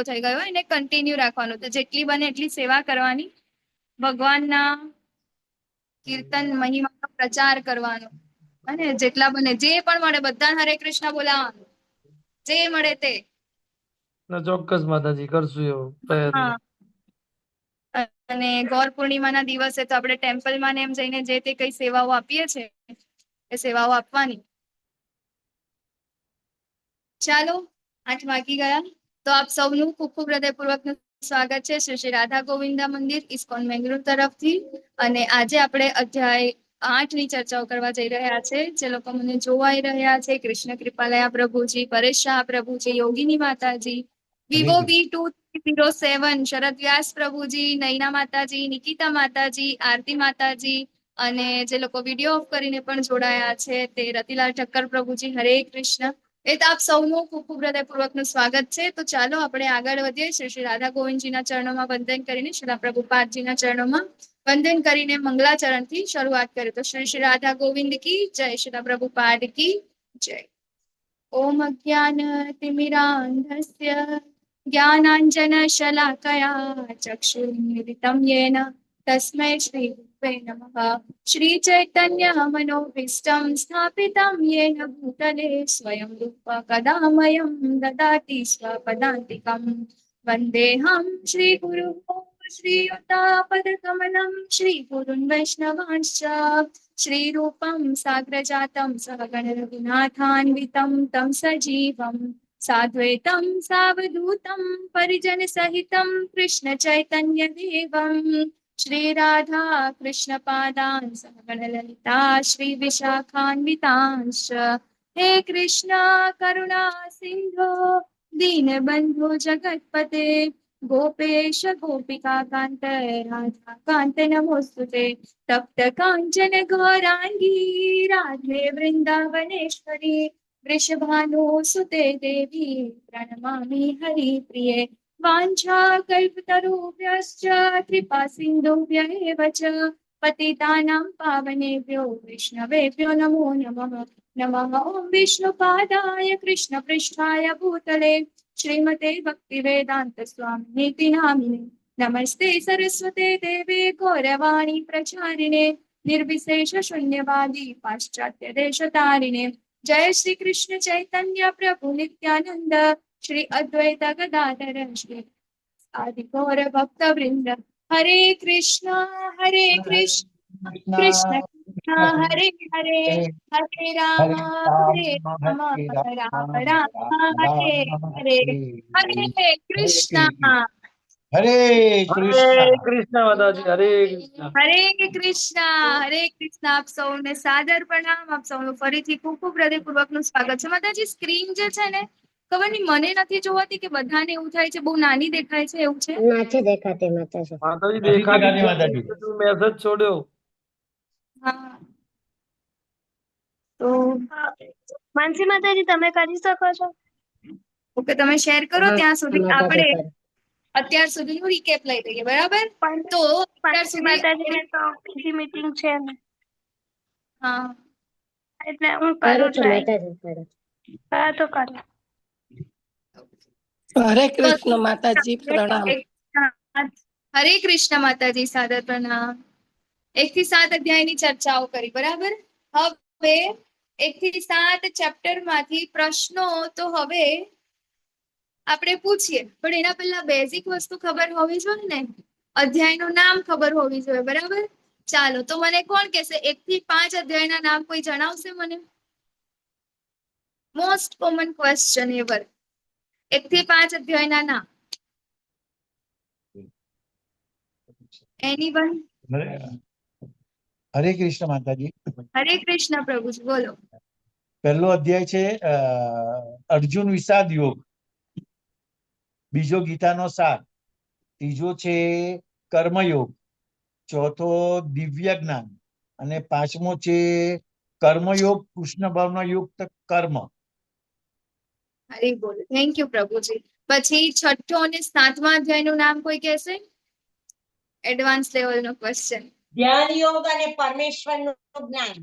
પૂરો થઈ ગયો, એને કન્ટિન્યુ રાખવાનું. તો જેટલી બને એટલી સેવા કરવાની, ભગવાનના કીર્તન મહિમાનો પ્રચાર કરવાનો, અને જેટલા બને જે પણ મળે બધા હરે કૃષ્ણ બોલાવવાનું, જે મળે તે. ચોક્કસ માતાજી, કરશું એવો પ્રયત્ન. હા, અને ગૌર પૂર્ણિમાના દિવસે તો આપણે ટેમ્પલમાં ને એમ જઈને જે તે કઈ સેવાઓ આપીએ છીએ એ સેવાઓ આપવાની. ચાલો, 8 વાગી ગયા. તો આપ સૌનું ખૂબ ખૂબ હૃદયપૂર્વકનું સ્વાગત છે શ્રી શ્રી રાધા ગોવિંદા મંદિર ઇસ્કોન બેંગલુરુ તરફથી. અને આજે આપણે અધ્યાય 8 ની ચર્ચાઓ કરવા જઈ રહ્યા છે. જે લોકો મને જોવાઈ રહ્યા છે, કૃષ્ણ કૃપાલયા પ્રભુજી, પરેશ શાહ પ્રભુજી, યોગીની માતાજી, વિવો V2307, શરદ વ્યાસ પ્રભુજી, નૈના માતાજી, નિકિતા માતાજી, આરતી માતાજી, અને જે લોકો વિડીયો ઓફ કરીને પણ જોડાયા છે તે રતિલાલ ઠક્કર પ્રભુજી, હરે કૃષ્ણ. એ તો આપ સૌનું ખૂબ ખૂબ હૃદયપૂર્વકનું સ્વાગત છે. તો ચાલો આપણે આગળ વધીએ. શ્રી શ્રી રાધા ગોવિંદજીના ચરણોમાં વંદન કરીને, શ્રી પ્રભુપાદજીના ચરણોમાં વંદન કરીને મંગલાચરણથી શરૂઆત કરીએ. તો શ્રી શ્રી રાધા ગોવિંદ કી જય, શ્રી પ્રભુપાદ કી જય. ઓમ અજ્ઞાનતિમિરાન્ધસ્ય જ્ઞાનાંજનશલાકયા ચક્ષુર્મિલિतं येन तस्मै श्रीगुरुवे नमः. श्रीचैतन्यमनोभीष्टं स्थापितं येन भूतले स्वयं रूपा कदा मह्यं ददाति स्वपदान्तिकं. वन्देऽहं श्रीगुरुं श्रीयुतापदकमलं श्रीगुरुन् वैष्णवांश्च श्रीरूपं साग्रजातं सहगण रघुनाथान्वितं तं सजीवं साद्वैतं सावधूतं परिजनसहितं कृष्ण चैतन्य देवं श्रीराधा कृष्णपादान् सहगण ललिता श्रीविशाखान्वितांश्च. हे कृष्ण करुणा सिन्धो दीनबन्धो जगत्पते गोपेश गोपिका कान्त राधा कान्त नमोस्तुते. तप्त काञ्चन गौराङ्गी राधे वृन्दावनेश्वरी वृषभानुसुते देवी प्रणमामि हरिप्रिये. वाञ्छाकल्पतरुभ्यश्च कृपा सिन्धुभ्य एव च पतितानां पावनेभ्यो वैष्णवेभ्यो नमो नमः. नमः ॐ विष्णुपादाय कृष्णपृष्ठाय भूतले श्रीमते भक्तिवेदान्त स्वामिनीति नामिने. नमस्ते सरस्वते देवे गौरवाणी प्रचारिणे निर्विशेष शून्यवादी पाश्चात्य देशतारिणे. जय श्री कृष्ण चैतन्य प्रभु नित्यानंद श्री अद्वैत गदाधर श्री आदि गौर भक्त वृंद. हरे कृष्ण कृष्ण कृष्ण हरे हरे, हरे राम राम राम हरे हरे. हरे कृष्ण हरे કૃષ્ણ માતાજી, હરે કૃષ્ણ. હરે કૃષ્ણ. આપ સૌને સાદર પ્રણામ. આપ સૌનું ફરીથી ખૂબ ખૂબ હૃદયપૂર્વકનું સ્વાગત છે. માતાજી, સ્ક્રીન જે છે ને, ખબર નહીં મને નથી જોવાતી કે બધાને એવું થાય છે બહુ નાની દેખાય છે, એવું છે? નથી દેખાતી માતાજી. માતાજી દેખાતી માતાજી. મેસેજ છોડ્યો. હા, તો માનસી માતાજી તમે કરી શકો છો. ઓકે, તમે શેર કરો. હા, ત્યાં સુધી માતાજી આપણે કરે. અત્યાર સુધીનું રીકેપ લઈ લઈએ, બરાબર? પણ તો અત્યાર માનસી સુધી માતાજીને તો બીજી મીટિંગ છે ને, હા, એટલે હું કરું કરું છું છું. માતાજી કરે. હા તો કરો. હરે કૃષ્ણ માતાજી, પ્રણામ. હરે કૃષ્ણ માતાજી, સાદર પ્રણામ. 1 થી 7 અધ્યાયની ચર્ચાઓ કરી, બરાબર? હવે 1 થી 7 ચેપ્ટર માંથી પ્રશ્નો તો હવે આપણે પૂછીએ, પણ એના પહેલા બેઝિક વસ્તુ ખબર હોવી જોઈએ ને. અધ્યાયનું નામ ખબર હોવી જોઈએ, બરાબર? ચાલો, તો મને કોણ કહેશે 1 થી 5 અધ્યાયના નામ કોઈ જણાવશે મને? Most common question ever. 1 થી 5 અધ્યાયના નામ. એનીવન? હરે કૃષ્ણ માતાજી. હરે કૃષ્ણ પ્રભુજી, બોલો. પહેલો અધ્યાય છે અર્જુન વિષાદ યોગ, બીજો ગીતાનો સાર, ત્રીજો છે કર્મયોગ, ચોથો દિવ્ય જ્ઞાન, અને પાંચમો છે કર્મયોગ કૃષ્ણ ભાવના યુક્ત કર્મ. હરે બોલો. થેન્ક યુ પ્રભુજી. પછી 6ઠ્ઠો અને 7મા અધ્યાયનું નામ કોઈ કહેશે? એડવાન્સ લેવલનો ક્વેશ્ચન. ધ્યાન યોગ અને પરમેશ્વરનું જ્ઞાન.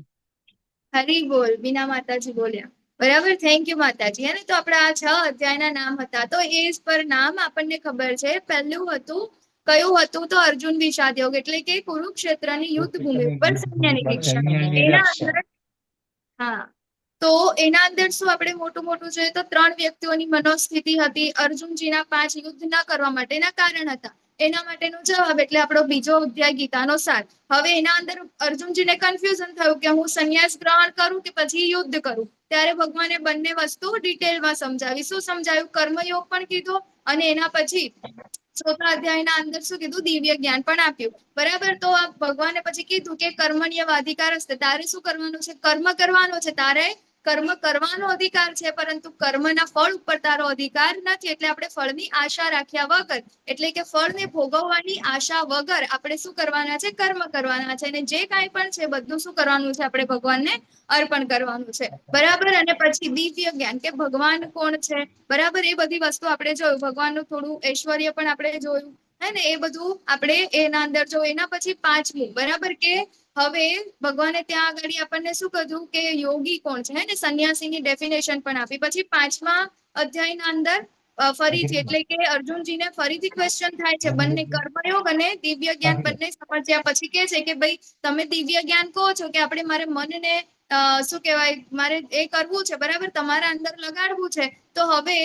હરી બોલ. બીના માતાજી બોલ્યા. બરાબર, થેન્ક યુ માતાજી. અને તો આપણા આ 6 અધ્યાયના નામ હતા. તો એ પર નામ આપણને ખબર છે. પહેલું હતું કયું હતું? તો અર્જુન વિષાદ યોગ, એટલે કે કુરુક્ષેત્રની યુદ્ધ ભૂમિ ઉપર સૈન્ય નિરીક્ષણ. એના અંદર હા, તો એના અંદર શું આપણે મોટું જોઈએ તો 3 વ્યક્તિઓની મનોસ્થિતિ હતી. અર્જુનજીના 5 યુદ્ધ ન કરવા માટેના કારણ હતા. એના માટેનો જવાબ એટલે આપણો બીજો અધ્યાય ગીતાનો સાર. હવે એના અંદર અર્જુનજીને કન્ફ્યુઝન થયું કે હું સંન્યાસ ગ્રહણ કરું કે પછી યુદ્ધ કરું. ત્યારે ભગવાને બંને વસ્તુ ડિટેલમાં સમજાવી. શું સમજાવ્યું? કર્મયોગ પણ કીધો અને એના પછી 4થા અધ્યાયના અંદર શું કીધું? દિવ્ય જ્ઞાન પણ આપ્યું. બરાબર, તો આ ભગવાને પછી કીધું કે કર્મણ્યવ અધિકાર હસ્તે, તારે શું કરવાનું છે? કર્મ કરવાનો છે. તારે કર્મ કરવાનો અધિકાર છે, પરંતુ કર્મના ફળ ઉપર તારો અધિકાર નથી. એટલે આપણે ફળની આશા રાખ્યા વગર, એટલે કે ફળને ભોગવવાની આશા વગર આપણે શું કરવાના છે? કર્મ કરવાના છે. અને જે કાંઈ પણ છે બધું શું કરવાનું છે? આપણે ભગવાનને અર્પણ કરવાનું છે. બરાબર, અને પછી દિવ્ય જ્ઞાન કે ભગવાન કોણ છે, બરાબર, એ બધી વસ્તુ આપણે જોયું. ભગવાનનું થોડું ઐશ્વર્ય પણ આપણે જોયું, હે ને, એ બધું આપણે એના અંદર જોયું. એના પછી 5મું, બરાબર, કે હવે ભગવાને ત્યાં આગળ આપણને શું કીધું કે યોગી કોણ છે, હે ને, સંન્યાસીની ડેફિનેશન પણ આપી. પછી 5મા અધ્યાયના અંદર ફરીથી એટલે કે અર્જુનજીને ફરીથી ક્વેશ્ચન થાય છે. બંને કર્મયોગ અને દિવ્ય જ્ઞાન બંને સમજ્યા પછી કે છે કે ભાઈ તમે દિવ્ય જ્ઞાન કહો છો કે આપણે મારે મનને શું કહેવાય, મારે એ કરવું છે, બરાબર, તમારા અંદર લગાડવું છે. તો હવે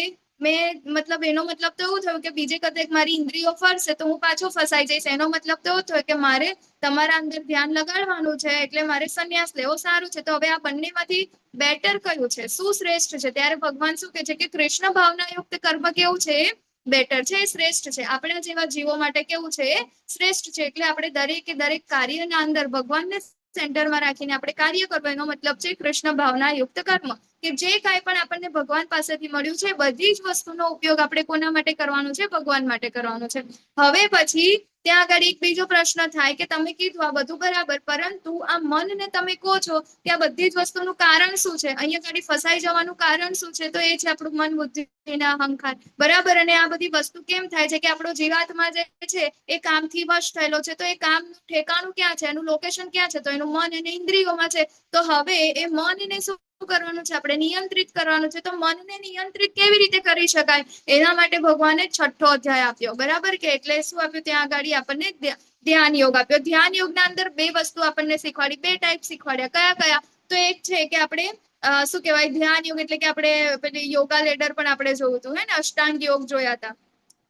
મેં મતલબ એનો મતલબ તો એવું થયું કે બીજે કદેક મારી ઇન્દ્રિયો ફરશે તો હું પાછો ફસાઈ જઈશ. એનો મતલબ તો એવું થયો કે મારે તમારા અંદર ધ્યાન લગાડવાનું છે, એટલે મારે સંન્યાસ લેવો સારું છે. તો હવે આ બંનેમાંથી બેટર કયું છે? શું શ્રેષ્ઠ છે? ત્યારે ભગવાન શું કહે છે કે કૃષ્ણ ભાવના યુક્ત કર્મ કેવું છે? એ બેટર છે, એ શ્રેષ્ઠ છે. આપણા જેવા જીવો માટે કેવું છે? એ શ્રેષ્ઠ છે. એટલે આપણે દરેક કાર્યના અંદર ભગવાનને સેન્ટરમાં રાખીને આપણે કાર્ય કરવું. એનો મતલબ છે કૃષ્ણ ભાવના યુક્ત કર્મ, કે જે કાંઈ પણ આપણને ભગવાન પાસેથી મળ્યું છે બધી જ વસ્તુનો ઉપયોગ આપણે કોના માટે કરવાનો છે? ભગવાન માટે કરવાનો છે. હવે પછી ત્યાં આગળ એક બીજો પ્રશ્ન થાય કે તમે કીધું આ બધું બરાબર, પરંતુ આ મનને તમે કહો છો કે આ બધી જ વસ્તુનું કારણ શું છે? અહીંયા આગળ ફસાઈ જવાનું કારણ શું છે? તો એ છે આપણું મન, બુદ્ધિ અને અહંકાર. બરાબર, અને આ બધી વસ્તુ કેમ થાય છે કે આપણો જીવાત્મા જે છે એ કામથી વશ થયેલો છે. તો એ કામનું ઠેકાણું ક્યાં છે? એનું લોકેશન ક્યાં છે? તો એનું મન અને ઇન્દ્રિયોમાં છે. તો હવે એ મનને શું કરવાનું છે? આપણે નિયંત્રિત કરવાનું છે. તો મનને નિયંત્રિત કેવી રીતે કરી શકાય? એના માટે ભગવાને 6થો અધ્યાય આપ્યો. બરાબર, કે એટલે શું આપ્યું? ત્યાં આગળ આપણને ધ્યાન યોગ આપ્યો. ધ્યાન યોગના અંદર 2 વસ્તુ આપણને શીખવાડી, 2 ટાઈપ શીખવાડ્યા. કયા? તો એક છે કે આપણે શું કહેવાય, ધ્યાન યોગ એટલે કે આપણે પેલી યોગા લેડર પણ આપણે જોયું હતું, હે ને, અષ્ટાંગ યોગ જોયા હતા.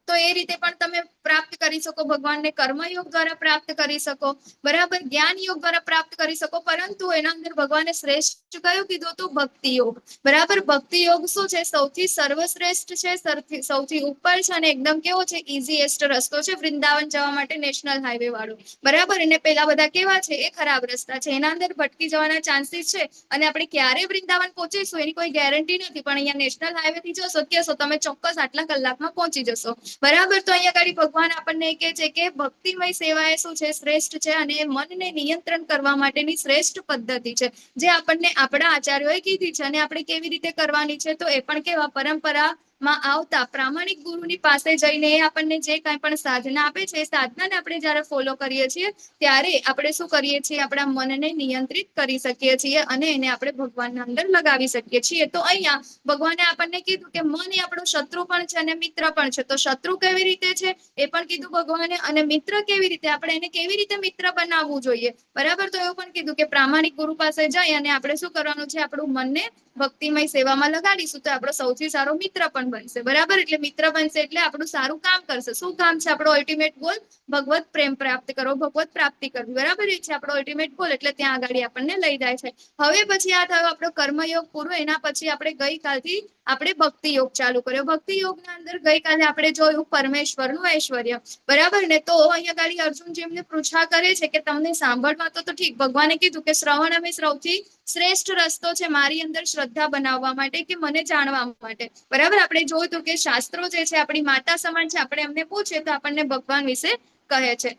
તો એ રીતે પણ તમે પ્રાપ્ત કરી શકો ભગવાનને. કર્મયોગ દ્વારા પ્રાપ્ત કરી શકો, બરાબર, જ્ઞાન યોગ દ્વારા પ્રાપ્ત કરી શકો. પરંતુ એના અંદર ભગવાને શ્રેષ્ઠ કયું કીધું હતું? ભક્તિ યોગ. બરાબર, ભક્તિ યોગ શું છે? સૌથી સર્વશ્રેષ્ઠ છે, સૌથી ઉપર છે, અને એકદમ કેવો છે? ઇઝીએસ્ટ રસ્તો છે વૃંદાવન જવા માટે, નેશનલ હાઈવે વાળો. બરાબર, અને પેલા બધા કેવા છે? એ ખરાબ રસ્તા છે. એના અંદર ભટકી જવાના ચાન્સીસ છે. અને આપણે ક્યારે વૃંદાવન પહોંચીશું એની કોઈ ગેરંટી નથી. પણ અહીંયા નેશનલ હાઈવે થી જશો, કહેશો તમે ચોક્કસ આટલા કલાકમાં પહોંચી જશો. બરાબર, તો અહીંયા આગળ ભગવાન આપણને કહે છે કે ભક્તિમય સેવા એ શું છે? શ્રેષ્ઠ છે. અને મનને નિયંત્રણ કરવા માટેની શ્રેષ્ઠ પદ્ધતિ છે, જે આપણને આપણા આચાર્યોએ કીધી છે. અને આપણે કેવી રીતે કરવાની છે? તો એ પણ કેવા પરંપરામાં આવતા પ્રામાણિક ગુરુની પાસે જઈને એ આપણને જે કાંઈ પણ સાધના આપે છે, એ સાધનાને આપણે જ્યારે ફોલો કરીએ છીએ ત્યારે આપણે શું કરીએ છીએ? આપણા મનને નિયંત્રિત કરી શકીએ છીએ અને એને આપણે ભગવાનના અંદર લગાવી શકીએ છીએ. તો અહીંયા ભગવાને આપણને કીધું કે મન એ આપણો શત્રુ પણ છે અને મિત્ર પણ છે. તો શત્રુ કેવી રીતે છે એ પણ કીધું ભગવાને, અને મિત્ર કેવી રીતે, આપણે એને કેવી રીતે મિત્ર બનાવવું જોઈએ? બરાબર, તો એવું પણ કીધું કે પ્રામાણિક ગુરુ પાસે જઈ અને આપણે શું કરવાનું છે? આપણું મનને ભક્તિમય સેવામાં લગાડીશું તો આપણો સૌથી સારો મિત્ર પણ બનશે. બરાબર, એટલે મિત્ર બનશે એટલે આપણું સારું કામ કરશે. શું કામ છે? આપણો અલ્ટિમેટ ગોલ ભગવત પ્રેમ પ્રાપ્ત કરો, ભગવત પ્રાપ્તિ કરવી. બરાબર, એ છે આપણો અલ્ટિમેટ ગોલ. એટલે ત્યાં આગળ આપણને લઈ જાય છે. હવે પછી આ થયો આપણો કર્મયોગ પૂરો. એના પછી આપણે ગઈકાલથી આપણે ભક્તિ યોગ ચાલુ કર્યો. ભક્તિ યોગના અંદર ગઈકાલે આપણે જોયું પરમેશ્વરનું ઐશ્વર્ય. બરાબર ને, તો અહીંયા ગાડી અર્જુનજી એમને પૂછા કરે છે કે તમને સાંભળવા તો ઠીક, ભગવાને કીધું કે શ્રવણ અમે સૌથી શ્રેષ્ઠ રસ્તો છે મારી અંદર શ્રદ્ધા બનાવવા માટે, કે મને જાણવા માટે. બરાબર, આપણે જોયું હતું કે શાસ્ત્રો જે છે આપણી માતા સમાન છે. આપણે એમને પૂછીએ તો આપણને ભગવાન વિશે કહે છે.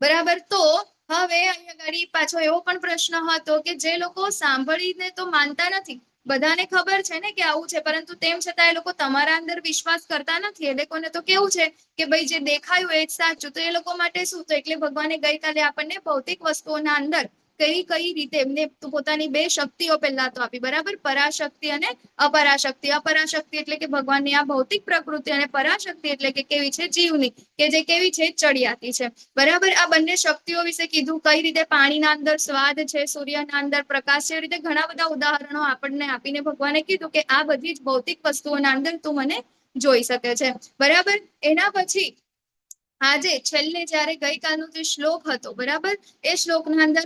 બરાબર, તો હવે અહીંયા ગાડી પાછો એવો પણ પ્રશ્ન હતો કે જે લોકો સાંભળીને તો માનતા નથી, બધાને ખબર છે ને કે આવું છે, પરંતુ તેમ છતાં એ લોકો તમારા અંદર વિશ્વાસ કરતા નથી. એ લોકોને તો કેવું છે કે ભાઈ જે દેખાયું એ જ સાચું. તો એ લોકો માટે શું? તો એટલે ભગવાને ગઈકાલે આપણને ભૌતિક વસ્તુઓના અંદર કઈ કઈ રીતે એમને પોતાની બે શક્તિઓ પહેલા તો આપી, બરાબર, પરાશક્તિ અને અપરાશક્તિ. અપરાશક્તિ એટલે કે ભગવાનની આ ભૌતિક પ્રકૃતિ અને પરાશક્તિ એટલે કે કેવી છે, જીવની, કે જે કેવી છે, ચડિયાતી છે, બરાબર. આ બંને શક્તિઓ વિશે કીધું, કઈ રીતે પાણીના અંદર સ્વાદ છે, સૂર્યના અંદર પ્રકાશ છે, એ રીતે ઘણા બધા ઉદાહરણો આપણને આપીને ભગવાને કીધું કે આ બધી જ ભૌતિક વસ્તુઓના અંદર તું મને જોઈ શકે છે, બરાબર. એના પછી આજે છેલ્લે જયારે ગઈકાલનો જે શ્લોક હતો, બરાબર, એ શ્લોકના અંદર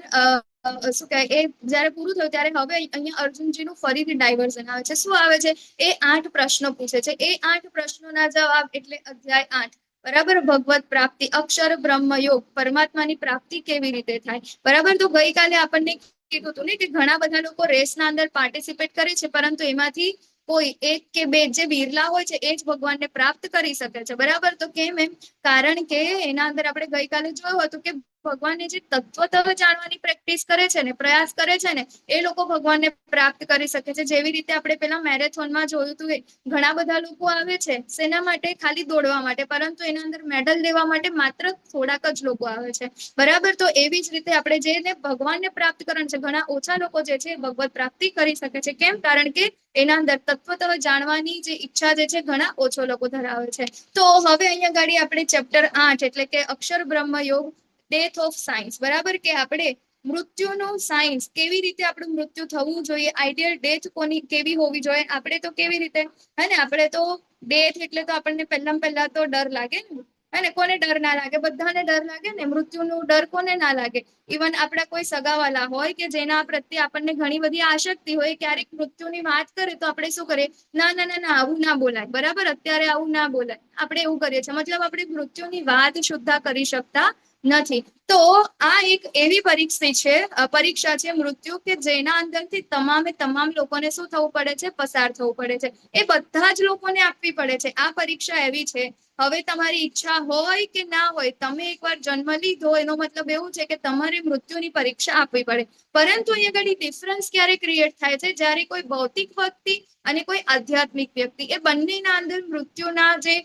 શું કહેવાય, એ જયારે પૂરું થયું ત્યારે હવે અહીંયા અર્જુનજીનું ફરીથી ડાયવર્ઝન આવે છે. શું આવે છે? એ 8 પ્રશ્નો પૂછે છે. એ 8 પ્રશ્નોના જવાબ એટલે અધ્યાય 8, બરાબર. ભગવત પ્રાપ્તિ, અક્ષર બ્રહ્મ યોગ, પરમાત્માની પ્રાપ્તિ કેવી રીતે થાય, બરાબર. તો ગઈકાલે આપણને કીધું હતું ને કે ઘણા બધા લોકો રેસના અંદર પાર્ટિસિપેટ કરે છે, પરંતુ એમાંથી કોઈ એક કે બે જે બિરલા હોય છે એ જ ભગવાનને પ્રાપ્ત કરી શકે છે, બરાબર. તો કેમ એમ? કારણ કે એના અંદર આપણે ગઈકાલે જોયું હતું કે ભગવાનને જે તત્વતઃ જાણવાની પ્રેક્ટિસ કરે છે ને, પ્રયાસ કરે છે ને, એ લોકો ભગવાનને પ્રાપ્ત કરી શકે છે. જેવી રીતે આપણે પેલા મેરેથોનમાં જોયું હતું, ઘણા બધા લોકો આવે છે શેના માટે? ખાલી દોડવા માટે, પરંતુ એના અંદર મેડલ લેવા માટે માત્ર થોડાક જ લોકો આવે છે, બરાબર. તો એવી જ રીતે આપણે જેને ભગવાનને પ્રાપ્ત કરવાનું છે, ઘણા ઓછા લોકો જે છે ભગવત પ્રાપ્તિ કરી શકે છે. કેમ? કારણ કે એના અંદર તત્વતઃ જાણવાની જે ઈચ્છા જે છે ઘણા ઓછો લોકો ધરાવે છે. તો હવે અહીંયા ગાડી આપણે ચેપ્ટર 8 એટલે કે અક્ષર બ્રહ્મ યોગ, ડેથ ઓફ સાયન્સ, બરાબર, કે આપણે મૃત્યુનું સાયન્સ, કેવી રીતે આપણું મૃત્યુ થવું જોઈએ, આઈડિયલ ડેથ કોની કેવી હોવી જોઈએ, આપણે તો કેવી રીતે, હે ને, આપણે તો ડેથ એટલે તો આપણને પહેલા તો ડર લાગે ને, હે ને. કોને ડર ના લાગે? બધાને ડર લાગે ને. મૃત્યુનું ડર કોને ના લાગે? ઇવન આપણા કોઈ સગાવાલા હોય કે જેના પ્રત્યે આપણને ઘણી બધી આસક્તિ હોય, ક્યારેક મૃત્યુની વાત કરે તો આપણે શું કરીએ? ના ના ના ના, આવું ના બોલાય, બરાબર, અત્યારે આવું ના બોલાય, આપણે એવું કરીએ છીએ. મતલબ આપણે મૃત્યુની વાત સુદ્ધા કરી શકતા નથી. તો આ એક એવી પરીક્ષા છે મૃત્યુ, કે જેના અંદરથી તમામ લોકોને શું થવું પડે છે? પસાર થવું પડે છે. એ બધા જ લોકોને આપવી પડે છે. આ પરીક્ષા એવી છે, હવે તમારી ઈચ્છા હોય કે ના હોય, તમે એકવાર જન્મ લીધો એનો મતલબ એવું છે કે તમારે મૃત્યુની પરીક્ષા આપવી પડે. પરંતુ અહીંયા આગળ ડિફરન્સ ક્યારે ક્રિએટ થાય છે? જ્યારે કોઈ ભૌતિક વ્યક્તિ અને કોઈ આધ્યાત્મિક વ્યક્તિ, એ બંનેના અંદર મૃત્યુના જે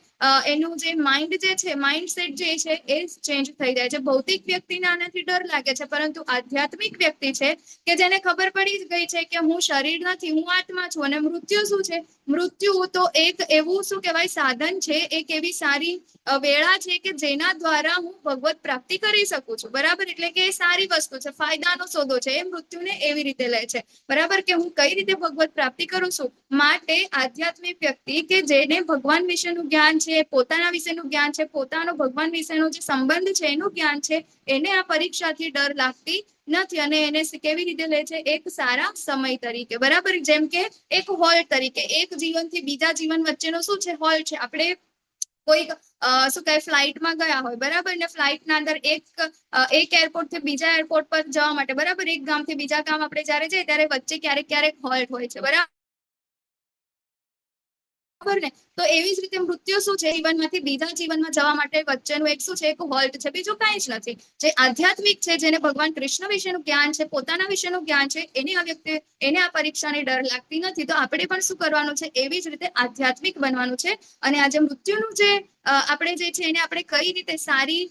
એનું જે માઇન્ડ જે છે, માઇન્ડસેટ જે છે એ ચેન્જ થઈ જાય છે. ભૌતિક વ્યક્તિને આનાથી ડર લાગે છે, પરંતુ આધ્યાત્મિક વ્યક્તિ છે કે જેને ખબર પડી ગઈ છે કે હું શરીર નથી, હું આત્મા છું, અને મૃત્યુ શું છે? મૃત્યુ તો એક એવું શું કહેવાય સાધન છે, એક એવી સારી વેળા છે કે જેના દ્વારા હું ભગવત પ્રાપ્તિ કરી શકું છું, બરાબર. એટલે કે એ સારી વસ્તુ છે, ફાયદાનો સોદો છે. એ મૃત્યુને એવી રીતે લે છે, બરાબર, કે હું કઈ રીતે ભગવત પ્રાપ્તિ કરું છું. માટે આધ્યાત્મિક વ્યક્તિ કે જેને ભગવાન વિશેનું જ્ઞાન છે, પોતાના વિશેનું જ્ઞાન છે, પોતાનો ભગવાન વિશેનો જે સંબંધ છે એનું જ્ઞાન છે, એને આ પરીક્ષાથી ડર લાગતી નથી, અને એને કેવી રીતે લે છે? એક સારા સમય તરીકે, બરાબર. જેમ કે એક હોલ્ટ તરીકે, એક જીવનથી બીજા જીવન વચ્ચેનો શું છે? હોલ્ટ છે. આપણે કોઈક શું કહે, ફ્લાઇટમાં ગયા હોય, બરાબર, ને ફ્લાઇટના અંદર એક એરપોર્ટ થી બીજા એરપોર્ટ પર જવા માટે, બરાબર, એક ગામથી બીજા ગામ આપણે જયારે જઈએ ત્યારે વચ્ચે ક્યારેક હોલ્ટ હોય છે, બરાબર ને. તો એવી જ રીતે મૃત્યુ શું છે? જીવનમાંથી બીજા જીવનમાં જવા માટે વચ્ચેનું એક શું છે? એક હોલ્ટ છે, બીજું કાંઈ જ નથી. જે આધ્યાત્મિક છે, જેને ભગવાન કૃષ્ણ વિશેનું જ્ઞાન છે, પોતાના વિશેનું જ્ઞાન છે, એને આ પરીક્ષાની ડર લાગતી નથી. તો આપણે પણ શું કરવાનું છે? એવી જ રીતે આધ્યાત્મિક બનવાનું છે. અને આજે મૃત્યુનું જે આપણે જે છે એને આપણે કઈ રીતે સારી